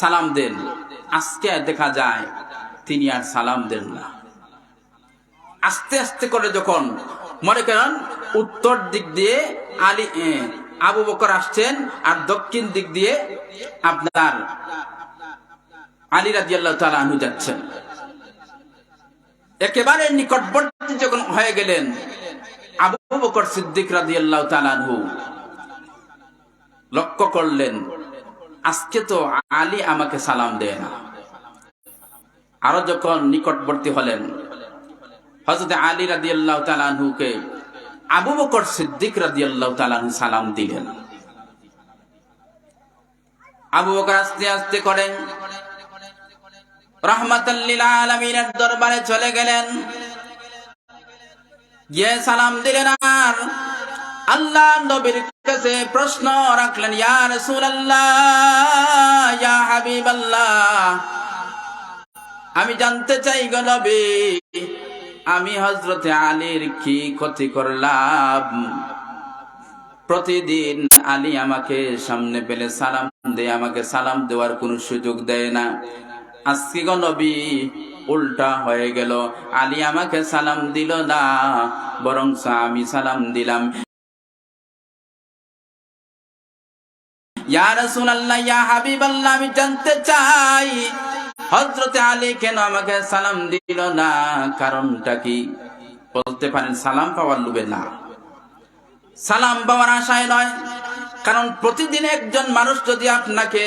Speaker 1: সালাম দেন, আজকে দেখা যায় তিনি আর সালাম দেন না। আস্তে আস্তে করে যখন মনে করেন উত্তর দিক দিয়ে আবু বকর আসছেন আর দক্ষিণ দিক দিয়ে আপনার আলী রাদিয়াল্লাহু তাআলা আনহু যাচ্ছেন, একেবারে নিকটবর্তী যখন হয়ে গেলেন, আবু বকর সিদ্দিক রাদিয়াল্লাহু তাআলা আনহু লক্ষ্য করলেন আজকে তো আলী আমাকে সালাম দেয় না। আরো যখন নিকটবর্তী হলেন, হযরত আলী রাদিয়াল্লাহু তাআলা আনহুকে আবু বকর সিদ্দিক রাদিয়াল্লাহু তাআলা আনহু সালাম দিলেন। আবু বকর আস্তে আস্তে করেন রাহমাতাল লিল আলামিনের দরবারে চলে গেলেন, গিয়ে সালাম দিলেন আর আল্লাহ নবীর কাছে প্রশ্ন রাখলেন, ইয়া রাসূলুল্লাহ, ইয়া হাবিবাল্লাহ, আমি জানতে চাই গো নবী, আমি হযরতে আলীর কি ক্ষতি করলাম? প্রতিদিন আলী আমাকে সামনে পেলে সালাম দেয়, আমাকে সালাম দেওয়ার কোনো সুযোগ দেয় না। আজকে গো নবী উল্টা হয়ে গেল, আলী আমাকে সালাম দিল না, বরং আমি সালাম দিলাম। ইয়া রাসূলুল্লাহ, ইয়া হাবিবাল্লাহ, আমি জানতে চাই হযরতে আলী কেন আমাকে সালাম দিল না? কারণটা কি? বলতে পারেন সালাম পাওয়ার লোভে না, সালাম পাওয়ার আশায় নয়। কারণ প্রতিদিন একজন মানুষ যদি আপনাকে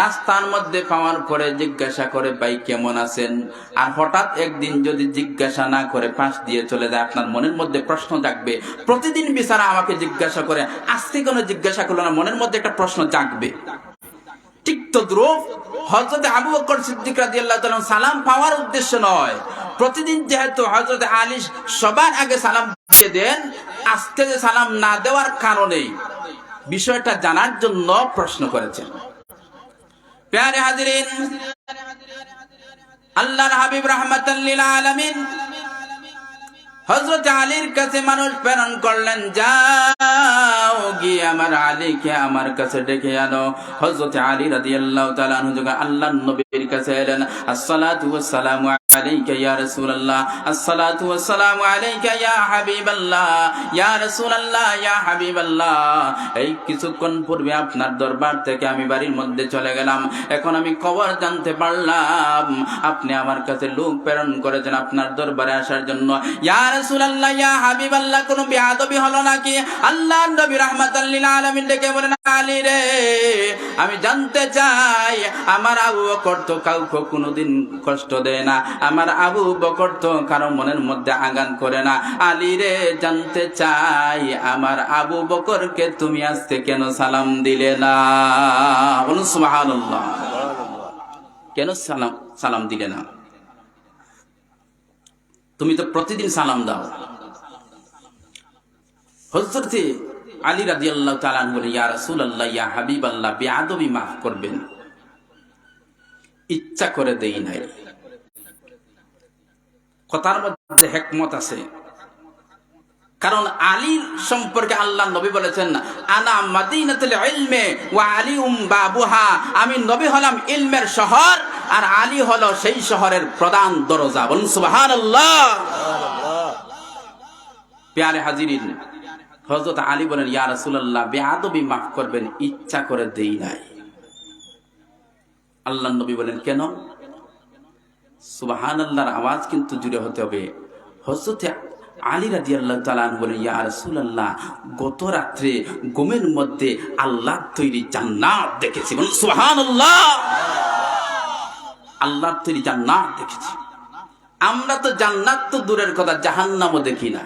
Speaker 1: রাস্তার মধ্যে পাওয়ার পরে জিজ্ঞাসা করে, ভাই কেমন আছেন, আর হঠাৎ একদিন যদি জিজ্ঞাসা না করে পাশ দিয়ে চলে যায়, আপনার মনের মধ্যে প্রশ্ন জাগবে। প্রতিদিন বিচারা আমাকে জিজ্ঞাসা করে, আজকে কোনো জিজ্ঞাসা করলো না, মনের মধ্যে একটা প্রশ্ন জাগবে। ঠিক তদ্রূপ হযরত আবু বকর সিদ্দিক রাদিয়াল্লাহু তাআলা সালাম পাওয়ার উদ্দেশ্য নয়, প্রতিদিন যেহেতু হযরত আলী সবার আগে সালাম দিয়ে দেন, আজকে যে সালাম না দেওয়ার কারণে বিষয়টা জানার জন্য প্রশ্ন করেছেন। প্যারে হাজিরিন, আল্লাহর হাবিব রাহমাতাল লিল আলামিন হযরত আলীর কাছে মানুষ প্রেরণ করলেন, যাও গিয়ে আমার আলীকে আমার কাছে ডেকে আনো। হযরত আলী রাদিয়াল্লাহু তাআলা আনহু যখন আল্লাহর নবীর কাছে এলেন, আসসালাতু ওয়াসসালামু আলাইকা ইয়া রাসূলুল্লাহ, আসসালাতু ওয়াসসালামু আলাইকা ইয়া হাবিবাল্লাহ, ইয়া রাসূলুল্লাহ, ইয়া হাবিবাল্লাহ, এই কিছুক্ষণ পূর্বে আপনার দরবার থেকে আমি বাড়ির মধ্যে চলে গেলাম, এখন আমি খবর জানতে পারলাম আপনি আমার কাছে লোক প্রেরণ করেছেন আপনার দরবারে আসার জন্য। ইয়া রাসূলুল্লাহ, ইয়া হাবিবাল্লাহ, কোন বেয়াদবি হলো নাকি? আল্লাহর নবী রাহমাতাল লিল আলামিন ডেকে বলেন, আলী রে, আমি জানতে চাই, আমার আবু বকর তো কাউকে কোনোদিন কষ্ট দেয় না, আমার আবু বকর তো কারো মনের মধ্যে আঘাত করে না। আলী রে, জানতে চাই, আমার আবু বকরকে তুমি আজকে কেন সালাম দিলে না? বলুন সুবহানাল্লাহ। কেন সালাম দিলে না? তুমি তো প্রতিদিন সালাম দাও। হযরত আলী রাদিয়াল্লাহু তাআলা আনহু বলেন, ইয়া রাসূলুল্লাহ, ইয়া হাবিবাল্লাহ, বেয়াদবি মাফ করবেন, ইচ্ছা করে দেই নাই। কথার মধ্যে হিকমত আছে, কারণ আলীর সম্পর্কে আল্লাহ নবী বলেছেন, আনা মাদিনাতুল ইলমি ওয়া আলিউম বাবুহা, আমি নবী হলাম ইলমের শহর, আর আলী হলো সেই শহরের প্রধান দরজা। বলুন সুবহানাল্লাহ। প্যারে হাজিরিন, হযরত আলী বলেন, ইয়া রাসূলুল্লাহ, বেয়াদবি মাফ করবেন, ইচ্ছা করে দেই নাই। আল্লাহ নবী বলেন, কেন? সুবহানাল্লাহর আওয়াজ কিন্তু জুড়ে হতে হবে। হযরত আলী রাদিয়াল্লাহু তাআলা আনহু বলেন, ইয়া রাসূলুল্লাহ, গত রাত্রে ঘুমের মধ্যে আল্লাহর তৈরি জান্নাত দেখেছি। বলুন সুবহানাল্লাহ। আল্লাহর তৈরি জান্নাত দেখেছি। আমরা তো জান্নাত তো দূরের কথা, জাহান্নামও দেখি না।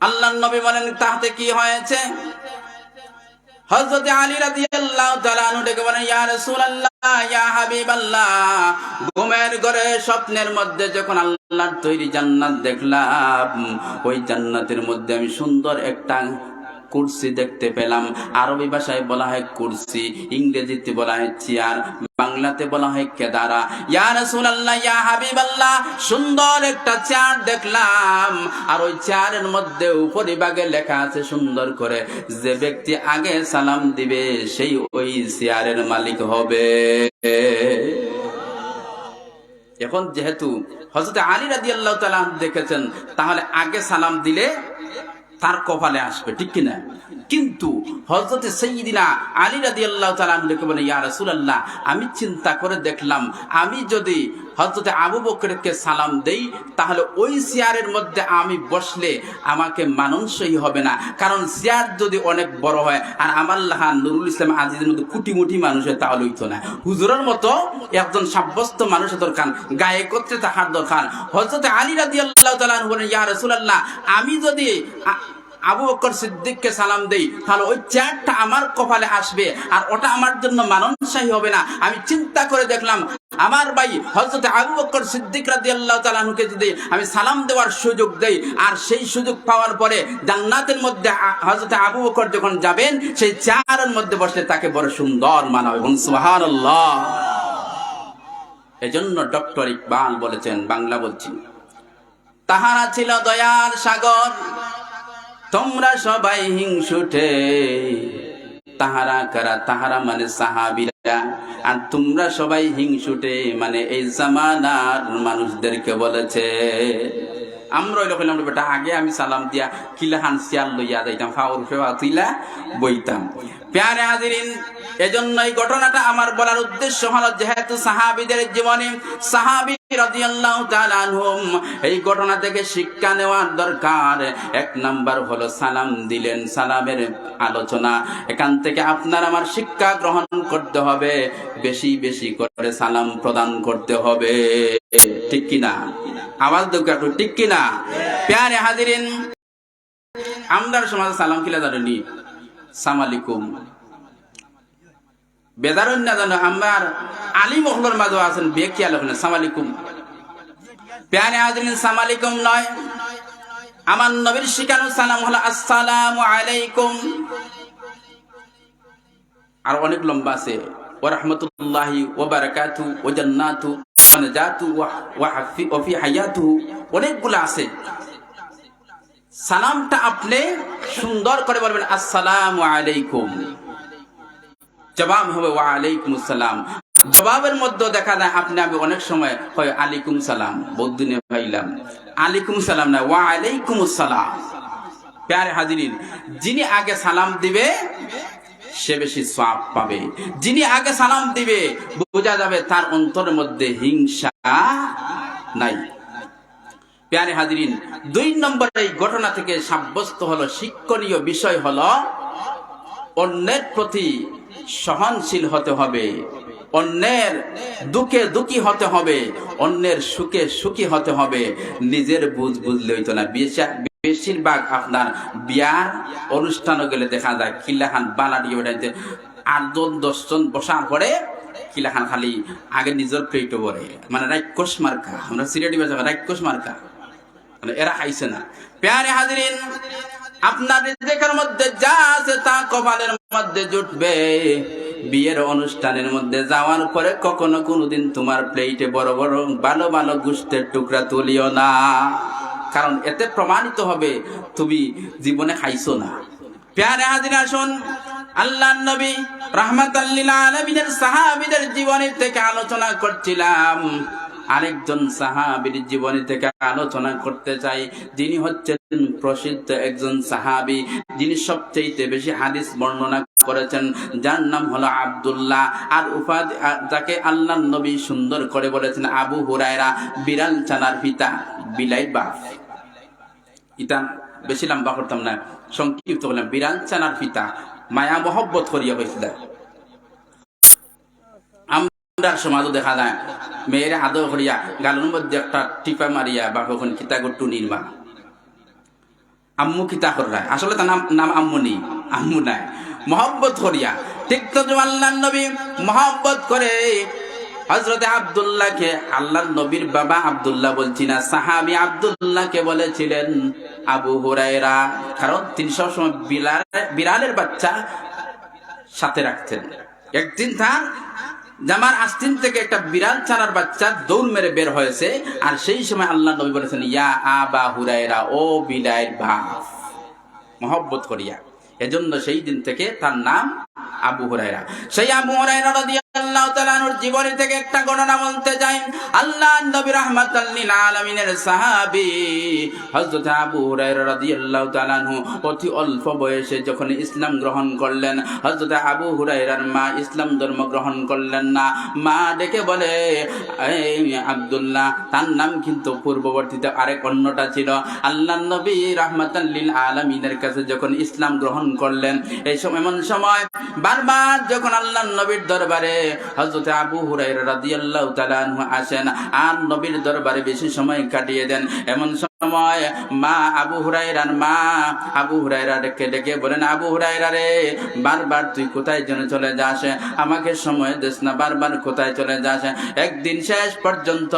Speaker 1: আল্লাহর নবী বলেন, তাতে কি হয়েছে? হযরত আলী রাদিয়াল্লাহু তাআলা আনহু ডেকে বলেন, ইয়া রাসূলুল্লাহ, ইয়া হাবিবাল্লাহ, ঘুমের ঘরে স্বপ্নের মধ্যে যখন আল্লাহর তৈরি জান্নাত দেখলাম, ওই জান্নাতের মধ্যে আমি সুন্দর একটা কুরসি দেখতে পেলাম। আরবি ভাষায় বলা হয় কুরসি, ইংরেজিতে বলা হয় চেয়ার, বাংলাতে বলা হয় কেদারা। ইয়া রাসূলুল্লাহ, ইয়া হাবিবাল্লাহ, সুন্দর একটা চেয়ার দেখলাম, আর ওই চেয়ারের মধ্যে উপরিভাগে লেখা আছে সুন্দর করে, যে ব্যক্তি আগে সালাম দিবে সেই ওই চেয়ারের মালিক হবে। এখন যেহেতু হযরত আলী রাদিয়াল্লাহু তাআলা দেখেছেন, তাহলে আগে সালাম দিলে তার কপালে আসবে, ঠিক কিনা? কিন্তু হযরত সাইয়্যিদিনা আলী রাদিয়াল্লাহু তাআলা আনহুকে বলে, ইয়া রাসূলুল্লাহ, আমি চিন্তা করে দেখলাম, আমি যদি হযরত আবু বকরকে সালাম দেই, তাহলে ওই চেয়ারের মধ্যে আমি বসলে আমাকে মানানসই হবে না। কারণ চেয়ার যদি অনেক বড় হয়, আর আমার লাহান নুরুল ইসলাম আজিজের মধ্যে কোটি কোটি মানুষ হয়, তাহলে হইতো না। হুজুরের মতো একজন সাব্যস্ত মানুষের দরকার, গায়ে একত্রে থাকার দরকার। হযরত আলী রাদিয়াল্লাহু তাআলা আনহু বলেন, ইয়া রাসূলুল্লাহ, আমি যদি আবু বকর সিদ্দিককে সালাম দেই, তাহলে ওই চেয়ারটা আমার কপালে আসবে আর ওটা আমার জন্য মানানসই হবে না। আমি চিন্তা করে দেখলাম, আমার ভাই হযরত আবু বকর সিদ্দিক রাদিয়াল্লাহু তাআলা আনহুকে যদি আমি সালাম দেওয়ার সুযোগ দেই, আর সেই সুযোগ পাওয়ার পরে জান্নাতের মধ্যে হযরত আবু বকর যখন যাবেন, সেই চেয়ারের মধ্যে বসলে তাকে বড় সুন্দর মানাবে। সুবহানাল্লাহ। এজন্য ডক্টর ইকবাল বলেছেন, বাংলা বলছি, তাহারা ছিল দয়ার সাগর, তোমরা সবাই হিংসুটে। তাহারা কারা? তাহারা মানে সাহাবীরা, আর তোমরা সবাই হিংসুটে মানে এই জামানার মানুষদেরকে বলেছে। আমরা ওই লোক বেটা আগে আমি সালাম দিয়া কিলাহান শিয়াল লইয়া যাইতাম, ফাউর ফেওয়া তুইলা বইতাম। প্যারে হাজিরিন, এজন্য এই ঘটনাটা আমার বলার উদ্দেশ্য হলো, যেহেতু সাহাবীদের জীবনে সাহাবী রাদিয়াল্লাহু তাআলা আনহুম এই ঘটনা থেকে শিক্ষা নেওয়ার দরকার। এক নাম্বার হলো সালাম দিলেন, সালামের আলোচনা। এখান থেকে আপনার আমার শিক্ষা গ্রহণ করতে হবে, বেশি বেশি করে সালাম প্রদান করতে হবে। ঠিক কিনা? আওয়াজ দেও একটু, ঠিক কিনা? প্যারে হাজিরিন, আমরা সমাজে সালাম কিলা জানি, সালাম আলাইকুম বেদারণ না জানো। আমার আলিম ওহলর মাঝে আছেন বেকিয়া লোক না, সালাম আলাইকুম। প্যারে হাজিরিন, সালাম আলাইকুম নয়, আমার নবীর শিখানো সালাম হলো আসসালামু আলাইকুম। আর অনেক লম্বা আছে, ওয়া রাহমাতুল্লাহি ওয়া বারাকাতুহু ওয়া জান্নাতুহু ওয়া নাজাতুহু ওয়া ফি হায়াতুহু, অনেকগুলো আছে। সালামটা আপনি সুন্দর করে বলবেন আসসালামু আলাইকুম, জবাব হবে ওয়া আলাইকুম আসসালাম। জবাবের মধ্যে দেখা যায় আপনি আমি অনেক সময় হয় আলাইকুম সালাম, বহুত দিনে পাইলাম আলাইকুম সালাম না, ওয়া আলাইকুম আসসালাম। প্যারে হাজিরিন, যিনি আগে সালাম দিবে সে বেশি সওয়াব পাবে। যিনি আগে সালাম দিবে বোঝা যাবে তার অন্তরের মধ্যে হিংসা নাই। প্যারে হাজিরিন, 2 নম্বর এই ঘটনা থেকে সাব্যস্ত হলো, শিক্ষণীয় বিষয় হলো, অন্যের প্রতি সহনশীল হতে হবে, অন্যের দুঃখে দুঃখী হতে হবে, অন্যের সুখে সুখী হতে হবে। নিজের বুঝ বুঝলে হইতো না। বেশিরভাগ আপনার বিয়ার অনুষ্ঠানে গেলে দেখা যায় কিল্লাখান বালা দিয়ে বেড়াইতে 8 জন 10 জন বসার পরে কিল্লাখান খালি আগে নিজের প্লেটও বলে, মানে রাক্ষস মার্কা, আমরা সিরিয়াটি বাজা রাক্ষস মার্কা, মানে এরা খাইছে না। প্যারে হাজিরিন, আপনার রিজিকের মধ্যে যা আছে তা কপালের মধ্যে জুটবে। বিয়ের অনুষ্ঠানের মধ্যে যাওয়ার পরে কখনো কোনোদিন তোমার প্লেটে বড় বড় ভালো ভালো গোশতের টুকরা তুলিও না, কারণ এতে প্রমাণিত হবে তুমি জীবনে খাইছো না। প্যারে হাজির, আসুন আল্লাহর নবী রাহমাতাল লিল আলামিনের সাহাবীদের জীবনী থেকে আলোচনা করছিলাম। আরেকজন সাহাবীর জীবনী থেকে আলোচনা করতে চাই, যিনি হচ্ছেন প্রসিদ্ধ একজন সাহাবী, যিনি সবচেয়ে বেশি হাদিস বর্ণনা করেছেন, যার নাম হলো আব্দুল্লাহ। আর উপাধি যাকে আল্লাহর নবী সুন্দর করে বলেছেন আবু হুরায়রা, বিড়াল চালার পিতা, বিলাই বাপ। এটা বেশি লম্বা করতাম না, সংক্ষিপ্ত করলাম। বিড়াল চালার পিতা, মায়া মহব্বত করিয়া হয়েছিল। আমরা সমাজও দেখা যায় মেয়েরা আদর করিয়া গালের মধ্যে একটা টিপা মারিয়া বাপ ওখান কিতা গট্টু নির্মা আম্মু কিতা করায়, আসলে তার নাম আম্মু নেই, আম্মু নাই, মহব্বত করিয়া। ঠিক তো আল্লাহর নবী মহব্বত করে হযরত আব্দুল্লাহকে, আল্লাহর নবীর বাবা আব্দুল্লাহ বলছি না, সাহাবী আব্দুল্লাহকে বলেছিলেন আবু হুরায়রা, কারণ তিনি সবসময় বিড়ালের বাচ্চা সাথে রাখতেন। একদিন তার জামার আস্তিন থেকে একটা বিড়াল ছানার বাচ্চা দৌড় মেরে বের হয়েছে, আর সেই সময় আল্লাহ নবী বলেছেন ইয়া আবা হুরায়রা, ও বিড়ালের বাপ, মহব্বত করিয়া। এজন্য সেই দিন থেকে তার নাম আবু হুরায়রা। সেই আবু হুরায়রা রাদিয়াল্লাহু তাআলা আনহুর জীবনী থেকে একটা ঘটনা বলতে যাই। আল্লাহর নবী রাহমাতাল লিল আলামিনের সাহাবী হযরত আবু হুরায়রা রাদিয়াল্লাহু তাআলা আনহু অতি অল্প বয়সে যখন ইসলাম গ্রহণ করলেন, হযরত আবু হুরায়রার মা ইসলাম ধর্ম গ্রহণ করলেন না। মা ডেকে বলে, এই আব্দুল্লাহ, তার নাম কিন্তু পূর্ববর্তীতে আরেক অন্যটা ছিল। আল্লাহর নবী রাহমাতাল লিল আলামিনের কাছে যখন ইসলাম গ্রহণ করলেন, এই সময় এমন সময় বারবার যখন আল্লাহর নবীর দরবারে হযরত আবু হুরায়রা রাদিয়াল্লাহু তাআলা আনহু আসেন আর নবীর দরবারে বেশি সময় কাটিয়ে দেন, এমন সময় মা আবু হুরায়রা ডেকে ডেকে বলেন, আবু হুরায়রা রে, বারবার তুই কোথায় যেন চলে যাস, আমাকে সময় দিস না, বারবার কোথায় চলে যাস। একদিন শেষ পর্যন্ত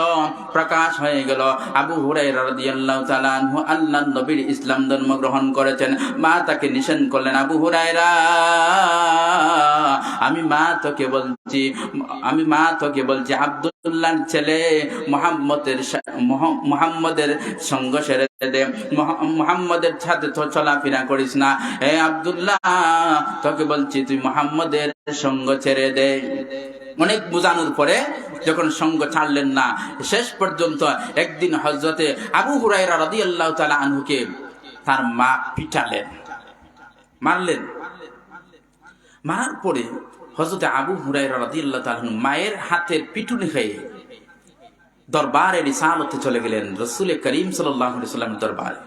Speaker 1: প্রকাশ হয়ে গেল আবু হুরায়রা রাদিয়াল্লাহু তাআলা আনহু আল্লাহর নবীর ইসলাম ধর্ম গ্রহণ করেছেন। মা তাকে নিষেধ করলেন, আবু হুরায়রা, আমি মা তোকে বলছি আব্দুল্লাহর ছেলে মুহাম্মদের সঙ্গ ছেড়ে দে, মুহাম্মদের সাথে তো চলাফেরা করিস না। হে আব্দুল্লাহ, তোকে বলছি তুই মুহাম্মদের সঙ্গ ছেড়ে দে। অনেক বোঝানোর পরে যখন সঙ্গ ছাড়লেন না, শেষ পর্যন্ত একদিন হযরতে আবু হুরায়রা রাদিয়াল্লাহু তাআলা আনহুকে তার মা পিটালেন, মারলেন। মারার পরে হযরতে আবু হুরায়রা রাদিয়াল্লাহু তাআলা আনহু মায়ের হাতের পিটুনি খেয়ে দরবারে রিসালতে চলে গেলেন, রাসূল করিম সাল্লাল্লাহু আলাইহি ওয়াসাল্লামের দরবারে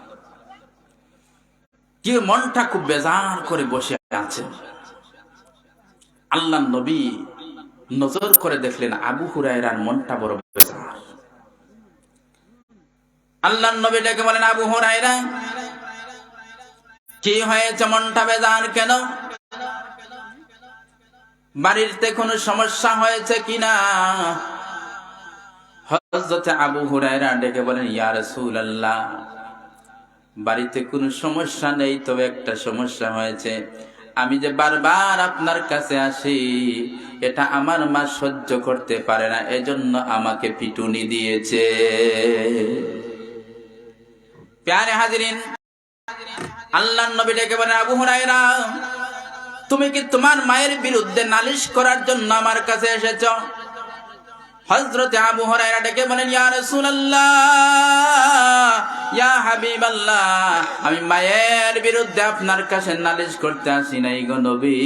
Speaker 1: গিয়ে মনটা খুব বেজার করে বসে আছে। আল্লাহর নবী নজর করে দেখলেন আবু হুরায়রার মনটা বড় বেজার। আল্লাহর নবী ডেকে বলেন, আবু হুরায়রা, কি হয়েছে, মনটা বেজার কেন? বাড়িতে কোনো সমস্যা হয়েছে কিনা? হযরত আবু হুরায়রা ডেকে বলেন, ইয়া রাসূলুল্লাহ, বাড়িতে কোনো সমস্যা নেই, তবে একটা সমস্যা হয়েছে। আমি যে বারবার আপনার কাছে আসি, এটা আমার মা সহ্য করতে পারে না, এজন্য আমাকে পিটুনি দিয়েছে। প্যারে হাজিরিন, আল্লাহর নবী ডেকে বলেন, আবু হুরায়রা, তুমি কি তোমার মায়ের বিরুদ্ধে নালিশ করার জন্য আমার কাছে এসেছো? হযরত আবু হুরায়রা ডেকে বলেন, ইয়া রাসূলুল্লাহ, ইয়া হাবিবাল্লাহ, আমি মায়ের বিরুদ্ধে আপনার কাছে নালিশ করতে আসি নাই গো নবী।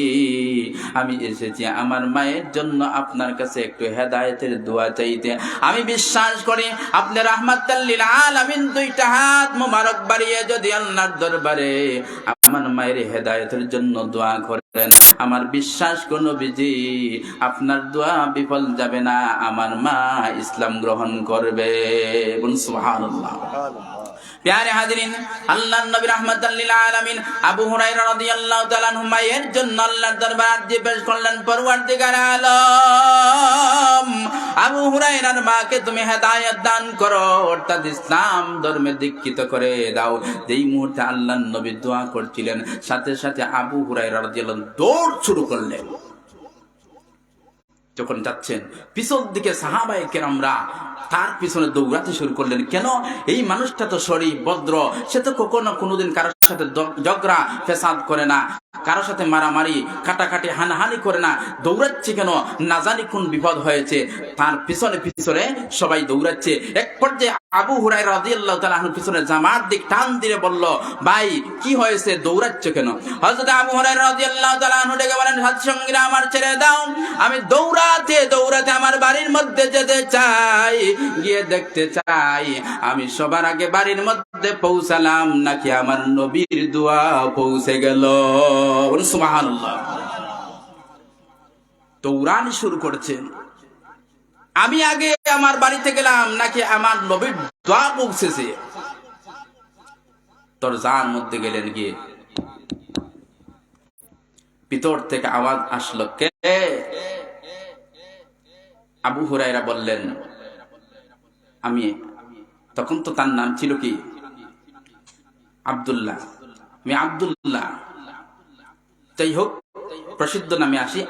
Speaker 1: আমি এসেছি আমার মায়ের জন্য আপনার কাছে একটু হেদায়েতের দোয়া চাইতে। আমি বিশ্বাস করি আপনি রাহমাতাল লিল আলামিন দুইটা হাত মোবারক বাড়িয়ে যদি আল্লাহর দরবারে আমার মায়ের হেদায়েতের জন্য দোয়া করেন, আমার বিশ্বাস কোন নবীজি আপনার দোয়া বিফল যাবে না, আমার মা ইসলাম গ্রহণ করবে। সুবহানাল্লাহ। প্যারে হাজিরিন, আল্লাহর নবী রাহমাতাল লিল আলামিন আবু হুরায়রা রাদিয়াল্লাহু তাআলা আনহু মায়ের জন্য আল্লাহর দরবারে আরজি পেশ করলেন, পরওয়ারদিগার আলম, আবু হুরায়রার মাকে তুমি হেদায়েত দান করো, অর্থাৎ ইসলাম ধর্মে দীক্ষিত করে দাও। যেই মুহূর্তে আল্লাহর নবী দোয়া করছিলেন, সাথে সাথে আবু হুরায়রা রাদিয়াল্লাহু আনহু দৌড় শুরু করলেন। যখন যাচ্ছেন, পিছন দিকে সাহাবায়ে কেরামরা তার পিছনে দৌড়াতে শুরু করলেন। কেন? এই মানুষটা তো শরীফ ভদ্র, সে তো কখনো কোনোদিন কারোর সাথে ঝগড়া ফেসাদ করে না, কারোর সাথে মারামারি কাটাকাটি হানাহানি করে না, দৌড়াচ্ছে কেন? না জানি কোন বিপদ হয়েছে। তার পিছনে পিছনে সবাই দৌড়াচ্ছে। এক পর্যায়ে আবু হুরায়রা রাদিয়াল্লাহু তাআলা আনহু পিছনে জামার দিক টান দিয়ে বলল, ভাই কি হয়েছে, দৌড়াচ্ছ কেন? হযরত আবু হুরায়রা রাদিয়াল্লাহু তাআলা আনহু ডেকে বলেন, সাথীরা আমার ছেড়ে দাও, আমি দৌড়াতে দৌড়াতে আমার বাড়ির মধ্যে যেতে চাই, গিয়ে দেখতে চাই আমি সবার আগে বাড়ির মধ্যে পৌঁছালাম নাকি আমার নবীর দোয়া পৌঁছে গেল। সুবহানাল্লাহ। দৌড়ানি শুরু করেছেন, আমি আগে আমার বাড়িতে গেলাম নাকি আমার নবীর দোয়া পৌঁছেছে। দরজার মধ্যে গেলেন, গিয়ে ভিতর থেকে আওয়াজ আসলো, কে? আবু হুরায়রা বললেন, আমি। তখন তো তার নাম ছিল কি? আব্দুল্লাহ। আমি আব্দুল্লাহ, যাই হোক প্রসিদ্ধ নামে আসি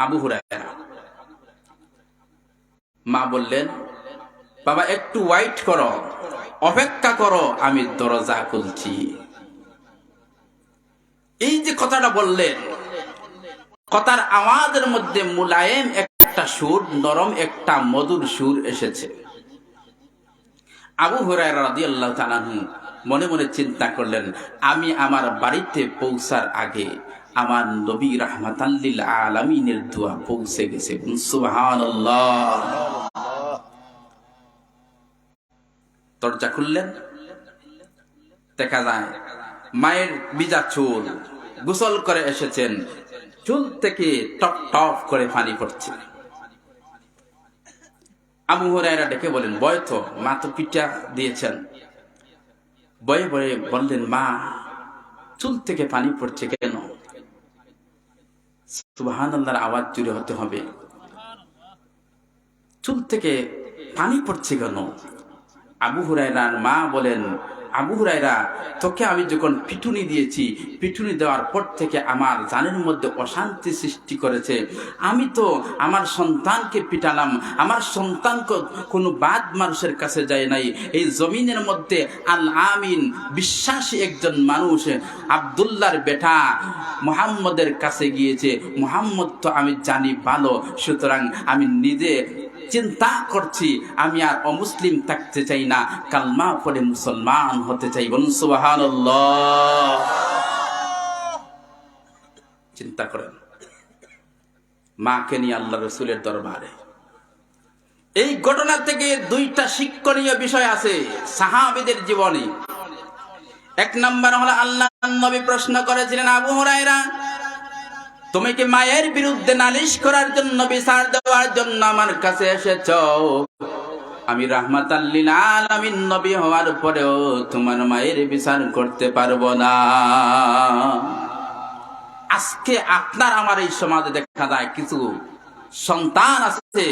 Speaker 1: আবু হুরায়রা। মা বললেন, বাবা একটু ওয়েট করো, অপেক্ষা করো, আমি দরজা খুলছি। এই যে কথাটা বললেন, কথার আওয়াজের মধ্যে মুলায়েম একটা সুর, নরম একটা মধুর সুর এসেছে। আবু হুরায়রা রাদিয়াল্লাহু তাআলা আনহু মনে মনে চিন্তা করলেন, আমি আমার বাড়িতে পৌঁছার আগে আমার নবী রাহমাতাল লিল আলামিনের দোয়া পৌঁছে গেছে। সুবহানাল্লাহ। দরজা খুললেন, দেখা যায় মায়ের ভিজা চুল, গোসল করে এসেছেন, চুল থেকে টপ টপ করে পানি পড়ছে। আবু হুরায়রা ডেকে বলেন, বয় তো, মা তো পিঠা দিয়েছেন। বয়ে বয়ে বললেন, মা চুল থেকে পানি পড়ছে কেন? সুবহানাল্লাহর আওয়াজ জুড়ে হতে হবে। চুল থেকে পানি পড়ছে কেন? আবু হুরায়রার মা বলেন, আবু হুরায়রা, তোকে আমি যখন পিটুনি দিয়েছি, পিটুনি দেওয়ার পর থেকে আমার জানের মধ্যে অশান্তি সৃষ্টি করেছে। আমি তো আমার সন্তানকে পিটালাম, আমার সন্তানকে কোনো বাদ মানুষের কাছে যায় নাই। এই জমিনের মধ্যে আল আমিন বিশ্বাসী একজন মানুষ আব্দুল্লাহর বেটা মুহাম্মদের কাছে গিয়েছে। মুহাম্মদ তো আমি জানি ভালো, সুতরাং আমি নিজে চিন্তা করছি আমি আর অমুসলিম থাকতে চাই না, কালমা পড়ে মুসলমান হতে চাই। বলুন সুবহানাল্লাহ। চিন্তা করেন, মাকে নিয়ে আল্লাহ রাসূলের দরবারে। এই ঘটনা থেকে দুইটা শিক্ষণীয় বিষয় আছে সাহাবীদের জীবনে। এক নম্বর হলো, আল্লাহর নবী প্রশ্ন করেছিলেন, আবু হুরায়রা, তুমি কি মায়ের বিরুদ্ধে নালিশ করার জন্য, বিচার দেওয়ার জন্য আমার কাছে এসেছো? আমি রাহমাতাল লিল আলামিন নবী হওয়ার পরেও তোমার মায়ের বিচার করতে পারবো না। আজকে আপনার আমার এই সমাজে দেখা যায় কিছু সন্তান আছে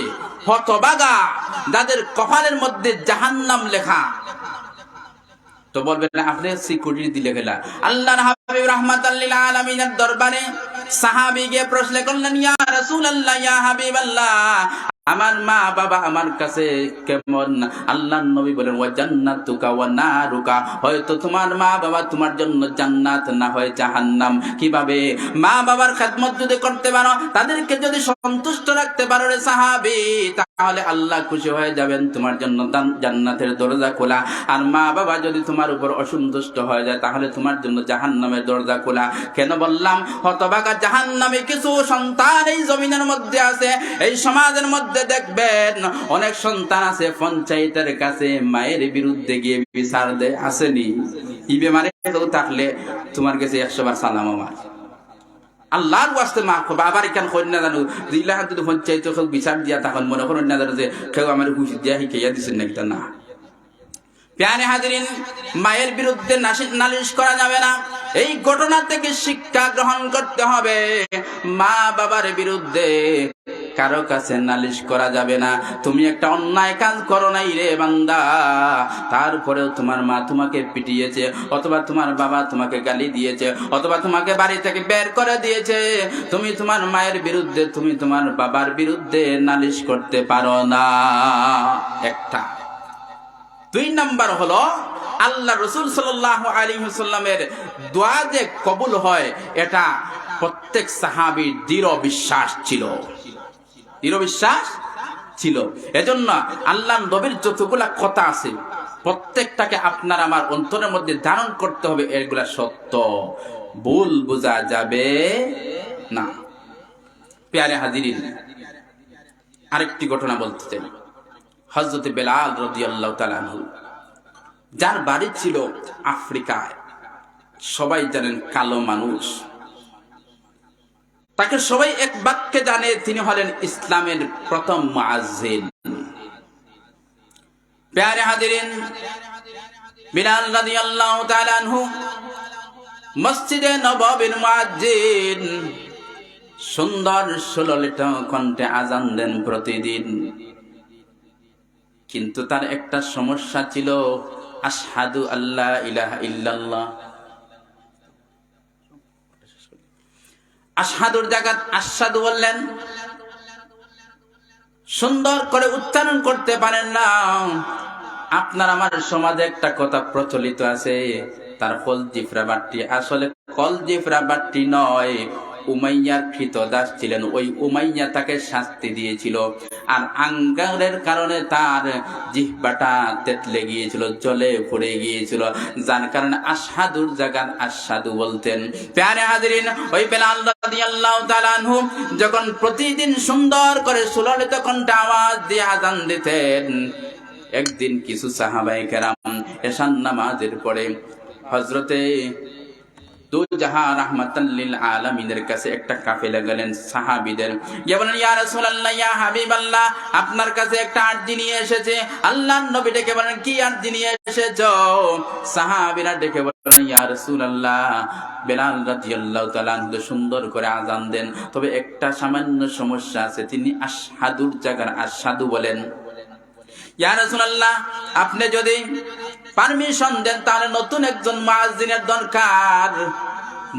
Speaker 1: হতভাগা, যাদের কপালের মধ্যে জাহান্নাম লেখা। তো বলবেন আপনি সিকিউরিটি দিলে গেলা। আল্লাহর হাবিব রাহমাতাল লিল আলামিনের দরবারে সাহাবী গিয়ে প্রশ্ন করলেন, ইয়া রাসূলুল্লাহ, ইয়া হাবিবাল্লাহ, আমার মা বাবা আমার কাছে কেমন? আল্লাহর নবী বলেন, ওয়া জান্নাতুকা ওয়া নারুকা, হয়তো তোমার মা বাবা তোমার জন্য জান্নাত, না হয় জাহান্নাম। কিভাবে? মা বাবার খেদমত যদি করতে পারো, তাদেরকে যদি সন্তুষ্ট রাখতে পারো রে সাহাবী, তাহলে আল্লাহ খুশি হয়ে যাবেন, তোমার জন্য জান্নাতের দরজা খোলা। আর মা বাবা যদি তোমার উপর অসন্তুষ্ট হয়ে যায়, তাহলে তোমার জন্য জাহান্নামের দরজা খোলা। কেন বললাম? হতভাগা জাহান্নামী কিছু সন্তান এই জমিনের মধ্যে আছে। এই সমাজের মধ্যে দেখবেন অনেক সন্তান আছে পঞ্চায়েতের কাছে মায়ের বিরুদ্ধে গিয়ে বিচার দেয়। আসেনি? ইবে মানে কেউ থাকলে তোমার কাছে 100 বার সালাম আমার। আল্লাহর ওয়াস্তে মা বাবার কেন কই না জানো, দিলাহান যদি পঞ্চায়েত কেউ বিচার দিয়া তখন মনে করেন না জানো যে কেউ আমার খুশি দিয়া শিখাইয়া দিচ্ছেন নাকি? তা না। প্যারে হাজিরিন, মায়ের বিরুদ্ধে নালিশ করা যাবে না। এই ঘটনা থেকে শিক্ষা গ্রহণ করতে হবে। মা বাবার বিরুদ্ধে কারো কাছে নালিশ করা যাবে না। তুমি একটা অন্যায় কাজ করো নাই রে বান্দা, তারপরেও তোমার মা তোমাকে পিটিয়েছে, অথবা তোমার বাবা তোমাকে গালি দিয়েছে, অথবা তোমাকে বাড়ি থেকে বের করে দিয়েছে, তুমি তোমার মায়ের বিরুদ্ধে, তুমি তোমার বাবার বিরুদ্ধে নালিশ করতে পারো না। একটা। 2 নাম্বার হলো, আল্লাহ রাসূল সাল্লাল্লাহু আলাইহি ওয়াসাল্লামের দোয়া যে কবুল হয়, এটা প্রত্যেক সাহাবীর দৃঢ় বিশ্বাস ছিল। দৃঢ় বিশ্বাস ছিল। এজন্য আল্লাহর নবীর যতগুলা কথা আছে, প্রত্যেকটাকে আপনার আমার অন্তরের মধ্যে ধারণ করতে হবে। এগুলা সত্য, ভুল বোঝা যাবে না। প্যারে হাজিরিন, আরেকটি ঘটনা বলতে চাই। হযরত বেলাল রাদিয়াল্লাহু তাআলা আনহু, যার বাড়ি ছিল আফ্রিকায়, সবাই জানেন কালো মানুষ, তাকে সবাই এক বাক্যে জানে, তিনি হলেন ইসলামের প্রথম মুয়াজ্জিন। প্যারে হাজিরিন, বেলাল রাদিয়াল্লাহু তাআলা আনহু মসজিদে নববীর মুয়াজ্জিন, সুন্দর সুললিত কণ্ঠে আযান দেন প্রতিদিন। কিন্তু তার একটা সমস্যা ছিল, আশহাদু আল্লা ইলাহা ইল্লাল্লাহ, আশহাদুর জায়গা আশহাদু বললেন, সুন্দর করে উচ্চারণ করতে পারেন না। আপনার আমার সমাজে একটা কথা প্রচলিত আছে, তার কলজিফরা বাট্টি, আসলে কলজিফরা বাট্টি নয়, উমাইয়ার কৃতদাস ছিলেন। ওই উমাইয়া তাকে শাস্তি দিয়েছিল, আর আঙ্গারের কারণে তার জিহ্বাটা তেতলে গিয়েছিল, জলে পড়ে গিয়েছিল, যার কারণে আশহাদুর জায়গা আশহাদু বলতেন। প্যারে হাজিরিন, ওই বেলাল রাদিয়াল্লাহু তাআলা আনহু যখন প্রতিদিন সুন্দর করে সুললিত কণ্ঠে আওয়াজ দিয়ে আযান দিতেন, একদিন কিছু সাহাবায়ে কেরাম এশার নামাজের পরে হযরতে দু জাহান রাহমাতাল লিল আলামিনের কাছে একটা কাফেলা গেলেন সাহাবীদের, গিয়ে বলেন ইয়া রাসূলুল্লাহ ইয়া হাবিবাল্লাহ, আপনার কাছে একটা আরজি নিয়ে এসেছে। আল্লাহর নবী ডেকে বলেন কি আরজি নিয়ে এসেছো? সাহাবীরা ডেকে বলেন ইয়া রাসূলুল্লাহ, বেলাল রাদিয়াল্লাহু তাআলা সুন্দর করে আযান দেন, তবে একটা সামান্য সমস্যা আছে, তিনি আশহাদুর জায়গার আশহাদু বলেন। ইয়া রাসূলুল্লাহ, আপনি যদি পারমিশন দেন তাহলে নতুন একজন মুয়াজ্জিনের দরকার,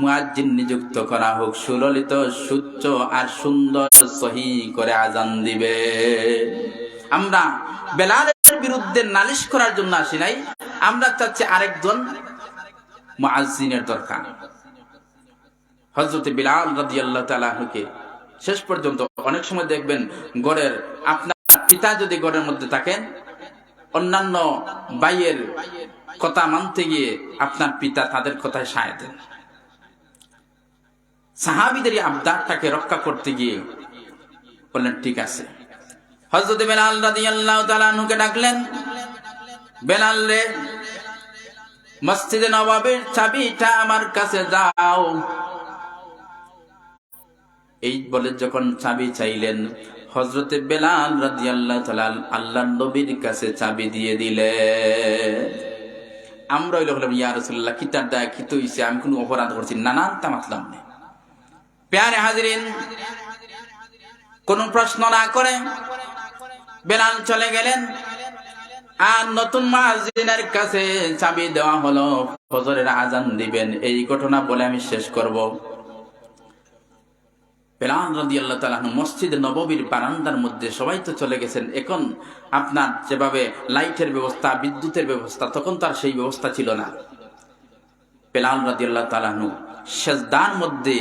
Speaker 1: মুয়াজ্জিন নিযুক্ত করা হোক, সুললিত সুচ্চ আর সুন্দর সহি করে আযান দিবে। আমরা বেলালের বিরুদ্ধে নালিশ করার জন্য আসি নাই, আমরা চাচ্ছি আরেকজন মুয়াজ্জিনের দরকার। হযরত বিলাল রাদিয়াল্লাহু তাআলা কে শেষ পর্যন্ত অনেক সময় দেখবেন ঘরের আপনার পিতা যদি ঘরের মধ্যে থাকেন, অন্যান্য ভাইয়ের কথা মানতে গিয়ে আপনার পিতা তাদের কথায় সায় দেন। সাহাবীদের এই আবদারটাকে রক্ষা করতে গিয়ে বললেন ঠিক আছে। হযরত বেলাল রাদিয়াল্লাহু তাআলা কে ডাকলেন, বেলাল রে, মসজিদে নববীর চাবিটা আমার কাছে দাও। এই বলে যখন চাবি চাইলেন, হযরতে বেলাল রাদিয়াল্লাহু তাআলা আল্লাহর নবীর কাছে চাবি দিয়ে দিলেন। আমরা বললাম ইয়া রাসূলুল্লাহ, কিতার দায় কি তো হইছে, আমি কোনো অপরাধ করছি না? না, তা মাতলাম না। প্যারে হাজিরিন, কোন প্রশ্ন না করে বেলাল চলে গেলেন, আর নতুন মুয়াজ্জিনের কাছে চাবি দেওয়া হলো, ফজরের আযান দিবেন। এই ঘটনা বলে আমি শেষ করব। বেলাল রাদিয়াল্লাহু তাআলা মসজিদ নববীর বারান্দার মধ্যে, সবাই তো চলে গেছেন। এখন আপনার যেভাবে লাইটের ব্যবস্থা, বিদ্যুতের ব্যবস্থা, তখন তার সেই ব্যবস্থা ছিল না। বেলাল রাদিয়াল্লাহু তাআলা সেজদার মধ্যে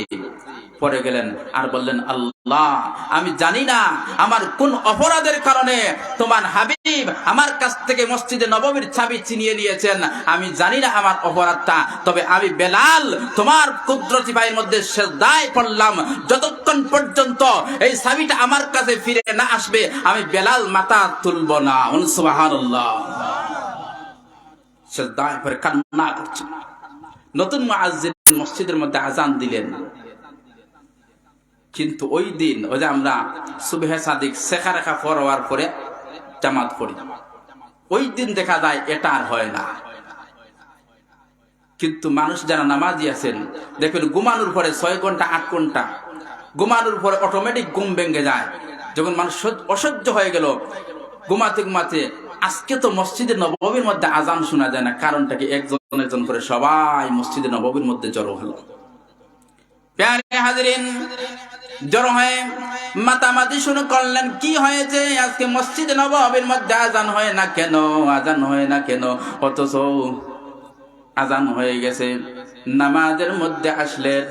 Speaker 1: পড়ে গেলেন আর বললেন, আল্লাহ, আমি জানি না আমার কোন অপরাধের কারণে তোমার হাবিব আমার কাছ থেকে মসজিদে নববীর চাবি ছিনিয়ে নিয়েছেন। আমি জানি না আমার অপরাধটা, তবে আমি বেলাল তোমার কুদরতি পায়ের মধ্যে সেজদায় পড়লাম। যতক্ষণ পর্যন্ত এই চাবিটা আমার কাছে ফিরে না আসবে, আমি বেলাল মাথা তুলব না। সুবহানাল্লাহ। সেজদায় পড়ে কান্না করছে। নতুন মুয়াজ্জিন মসজিদের মধ্যে আযান দিলেন, কিন্তু ওই দিন ওই যে আমরা সুবহে সাদিক শেখা রেখা পড়ার পরে জামাত পড়ি, ওই দিন দেখা যায় এটা আর হয় না। কিন্তু মানুষ যারা নামাজি আছেন দেখবেন, ঘুমানোর পরে 6 ঘন্টা 8 ঘন্টা ঘুমানোর পরে অটোমেটিক ঘুম ভেঙে যায়। যখন মানুষ অসহ্য হয়ে গেল ঘুমাতে ঘুমাতে, আজকে তো মসজিদে নববীর মধ্যে আযান শোনা যায় না, কারণটা কি? একজন করে সবাই মসজিদে নববীর মধ্যে জড়ো হলো। প্যারে হাজিরিন, জড়ো হয়ে মাতামাতি শুরু করলেন, কি হয়েছে আজকে মসজিদে নববীর মধ্যে আযান হয় না কেন, আযান হয় না কেন? অথচ আযান হয়ে গেছে। নামাজের মধ্যে আসলেন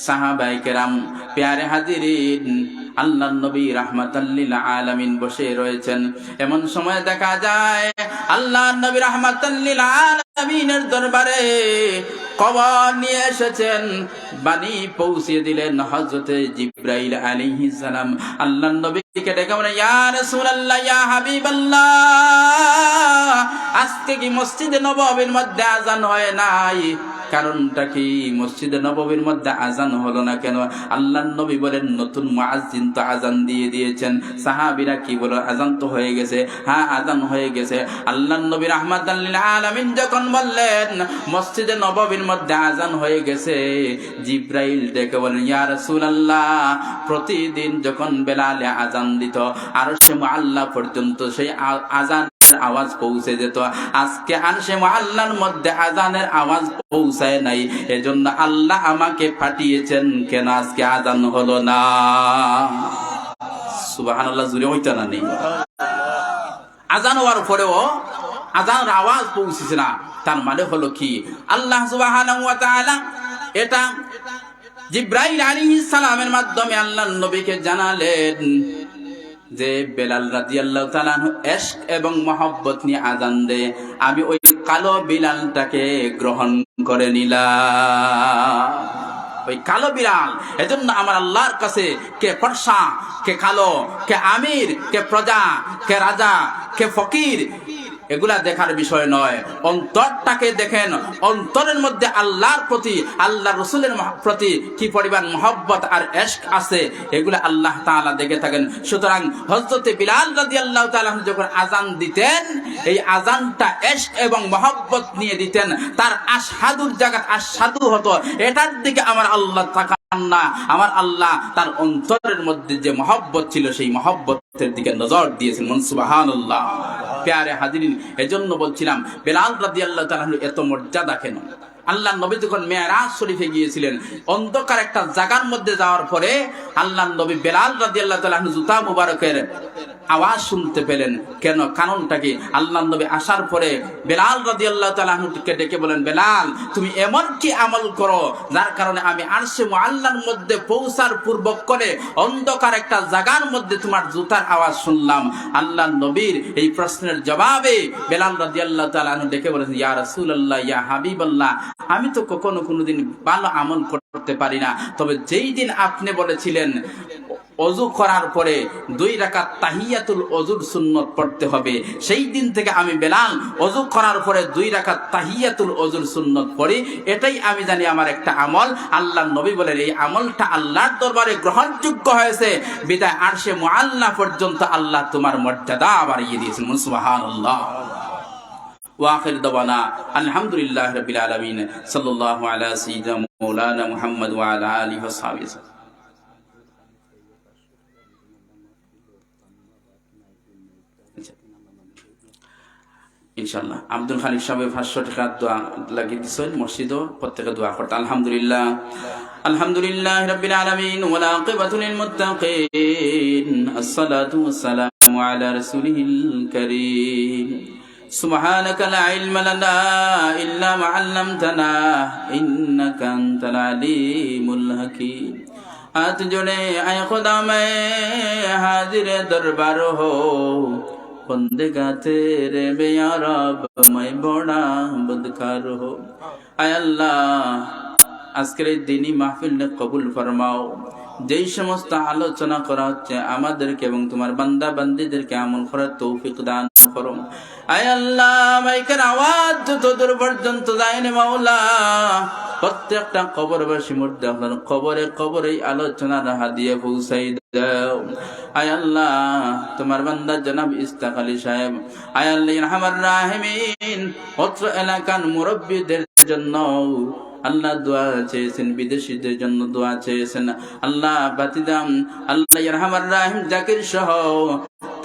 Speaker 1: সাহাবায়ে কেরাম। প্যারে হাজিরিন, আল্লাহর নবী রাহমাতাল লিল আলামিন বসে রয়েছেন। এমন সময় দেখা যায় আল্লাহর নবী রাহমাতাল লিল আলামিনের দরবারে খবর নিয়ে এসেছেন, বাণী পৌঁছিয়ে দিলেন হযরতে জিবরাইল আলাইহিস সালাম। আল্লাহর নবীকে ডেকে বলেন, ইয়া রাসূলুল্লাহ, ইয়া হাবিবাল্লাহ, আজকে কি মসজিদে নববীর মধ্যে আযান হয় নাই? কারণটা কি? মসজিদে নববীর মধ্যে আযান হলো না কেন? আল্লাহর নবী বলেন, নতুন মুয়াজ্জিন তো আযান দিয়ে দিয়েছেন। সাহাবীরা কি বলে, আযান তো হয়ে গেছে। হ্যাঁ, আযান হয়ে গেছে। আল্লাহর নবী রাহমাতাল লিল আলামিন যখন বললেন মসজিদে নববীর মধ্যে আযান হয়ে গেছে, জিবরাইল ডেকে বলেন, ইয়া রাসূলুল্লাহ, প্রতিদিন যখন বেলালে আযান দিত আরশে মুআল্লা পর্যন্ত সেই আযান আওয়াজ পৌঁছে যেত। আজকে আরশে মুআল্লার মধ্যে আযানের আওয়াজ পৌঁছায় নাই, এজন্য আল্লাহ আমাকে পাঠিয়েছেন, কেন আজকে আযান হলো না? সুবহানাল্লাহ, জুড়ে হইতো না? নেই আযান হওয়ার পরেও আযানের আওয়াজ পৌঁছেছে না। তার মানে হলো কি? আল্লাহ সুবহানাহু ওয়া তাআলা এটা জিবরাইল আলাইহিস সালামের মাধ্যমে আল্লাহর নবীকে জানালেন যে বেলাল রাদিয়াল্লাহু তাআলা ইশক এবং মহব্বত নিয়ে আযান দেয়, আমি ওই কালো বিলালটাকে গ্রহণ করে নিলাম। ওই কালো বিলাল, এজন্য আমার আল্লাহর কাছে কে ফর্সা, কে কালো, কে আমির, কে প্রজা, কে রাজা, কে ফকির, এগুলা দেখার বিষয় নয়, অন্তরটাকে দেখেন। অন্তরের মধ্যে আল্লাহর প্রতি, আল্লাহ রসুলের প্রতি কি পরিমাণ মহব্বত আর ইশক আছে, এগুলা আল্লাহ তাআলা দেখে থাকেন। সুতরাং হযরতে বিলাল রাদিয়াল্লাহু তাআলা যখন আজান দিতেন, এই আজানটা ইশক এবং মহব্বত নিয়ে দিতেন। তার আশহাদুর জায়গা আশহাদু হতো, এটার দিকে আমার আল্লাহ তাকান না, আমার আল্লাহ তার অন্তরের মধ্যে যে মহব্বত ছিল সেই মহব্বতের দিকে নজর দিয়েছেন। সুবহানাল্লাহ। প্যারে হাজিরিন, এজন্য বলছিলাম বিলাল রাদিয়াল্লাহু তাআলা এত মর্যাদা কেন? আল্লাহ নবী যখন মেরাজ শরীফে গিয়েছিলেন, অন্ধকার একটা জায়গার মধ্যে যাওয়ার পরে আল্লাহ নবী বিলাল রাদিয়াল্লাহু তাআলা জুতা মুবারকের আওয়াজ শুনতে পেলেন। কেন? কারণটা কি? আল্লাহ নবী আসার পরে বিলাল রাদিয়াল্লাহু তাআলা কে ডেকে বলেন, বেলাল তুমি এমন কি আমল করো যার কারণে আমি আরশে মুআল্লার মধ্যে পৌঁছার পূর্বক করে অন্ধকার একটা জায়গার মধ্যে তোমার জুতার আওয়াজ শুনলাম। আল্লাহ নবীর এই প্রশ্নের জবাবে বেলাল রাদিয়াল্লাহু তাআলা ডেকে বলেন, ইয়া রাসূলুল্লাহ, ইয়া হাবিবাল্লাহ, আমি তো কখনো কোনোদিন ভালো আমল করতে পারি না, তবে যেই দিন আপনি বলেছিলেন ওযু করার পরে 2 রাকাত তাহিয়াতুল ওযুর সুন্নাত পড়তে হবে, সেই দিন থেকে আমি বেলাল ওযু করার পরে 2 রাকাত তাহিয়াতুল ওযুর সুন্নাত পড়ি। এটাই আমি জানি আমার একটা আমল। আল্লাহর নবী বলেন, এই আমলটা আল্লাহর দরবারে গ্রহণযোগ্য হয়েছে, বিদায় আরশে মুআল্লা পর্যন্ত আল্লাহ তোমার মর্যাদা বাড়িয়ে দিয়েছেন। সুবহানাল্লাহ। ওয়াখির দাওয়ানা আলহামদুলিল্লাহি রাব্বিল আলামিন। সাল্লাল্লাহু আলা সাইয়্যিদিনা মাওলানা মুহাম্মদ ওয়া আলা আলিহি ওয়া সাহবিহি। ইনশাআল্লাহ আব্দুল খালিক সাহেব 500 টাকা দোয়া লাগিয়ে দিছেন, মসজিদও প্রত্যেকে দোয়া করতে। আলহামদুলিল্লাহ, আলহামদুলিল্লাহি রাব্বিল আলামিন ওয়া লা আকিবাতু লিল মুত্তাকিন। আসসালাতু ওয়াসসালামু আলা রাসূলিল কারীম। সুবহানাকা লা ইলমা লানা ইল্লা মা 'আল্লামতানা ইন্নাকা আনতাল আলিমুল হাকীম। হাত জোড়ে আয় খুদা মে হাজির দরবার হো, बंदेगा तेरे में या रब मैं बड़ा बदकार हो। आय अल्लाह আজকের এই দিনী মাহফিল কবুল ফরমাও। যেই সমস্ত আলোচনা করা হচ্ছে আমাদেরকে এবং তোমার বান্দা বান্দীদেরকে আমল করার তৌফিক দান করো। আয় আল্লাহ মাইকের আওয়াজ যত দূর পর্যন্ত যায়নি মাওলা, প্রত্যেকটা কবরবাসী মধ্যে আপনার কবরে কবরে আলোচনার হাদিয়া পৌঁছাই দাও। আয় আল্লাহ তোমার বান্দা জনাব ইসতাক আলী সাহেব, আয় আল্লাহ ইরহামার রাহিমিন, অত্র এলাকার মুরব্বীদের জন্য আল্লাহ দোয়া চেয়েছেন, বিদেশিদের জন্য দোয়া চেয়েছেন। আল্লাহ বাতিদাম আল্লাহ ইরহামার রাহিম জাকির সহ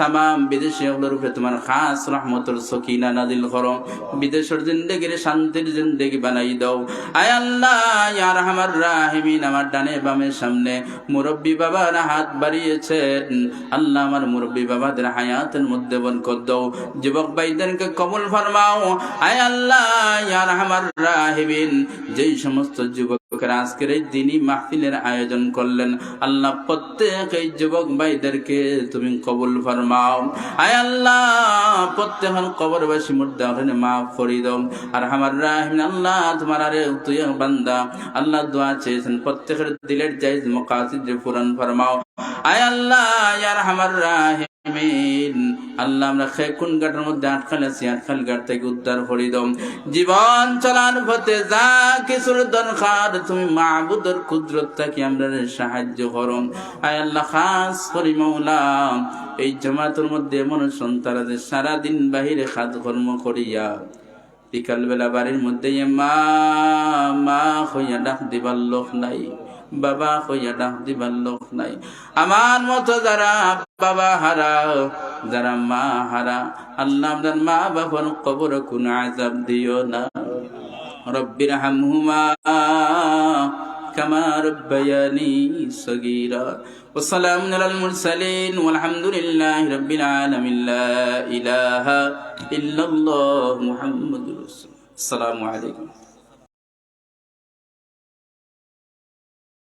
Speaker 1: तमाम বিদেশিগুলোর উপরে তোমার খাস রহমতের সকিনা নাজিল করো। বিদেশের জিন্দেগির শান্তির জিন্দেগি বানাই দাও। আয় আল্লাহ ইয়া আরহামার রাহিমিন, আমার ডানে বামে সামনে মুরব্বী বাবারা হাত বাড়িয়েছেন। আল্লাহ আমার মুরব্বী বাবাদের হায়াতের মধ্যে বরকত দাও, যুবক ভাইদেরকে কবুল ফরমাও। আয় আল্লাহ ইয়া আরহামার রাহিমিন, যেই সমস্ত যুবকেরা আজকের এই দিনী মাহফিলের আয়োজন করলেন, আল্লাহ প্রত্যেক এই যুবক ভাইদেরকে তুমি কবুল ফরমাও। আয় আল্লাহ প্রত্যেকের কবরবাসী মুর্দাহনে মাফ করে দাও। আর আমার রাহিম আল্লাহ তোমার আরে তুই বান্দা আল্লাহ দোয়া চেয়েছেন, প্রত্যেকের দিলের জায়েজ মাকাসিদ পূরণ ফরমাও। আয় আল্লাহ ইয়া আরহামার রাহিমিন, আল্লাহ আমরা কোন ঘাটের মধ্যে আটকাল আছি, আটকাল ঘাট থেকে উদ্ধার করে দাও। জীবন চলার পথে যা কিছুর দরকার তুমি মাবুদের কুদরত থেকে আমরা সাহায্য করো। আয় আল্লাহ খাস করি মাওলা এই জামাতের মধ্যে এমন সন্তান আছে সারাদিন বাহিরে কাজ কর্ম করিয়া বিকাল বেলা বাড়ির মধ্যে মা মা হইয়া ডাক দিবার লোক নাই, বাবা হইয়া ডাক দিবার লোক নাই। আমার মতো যারা বাবা হারা, যারা মা হারা, আল্লাহ আপনার মা বাবার কবর কোন আযাব দিও না। রব্বির হামহুমা কামা রব্বায়ানি সগীরা। والسلام على المرسلين والحمد لله رب العالمين. لا إله إلا الله محمد رسول الله. السلام عليكم.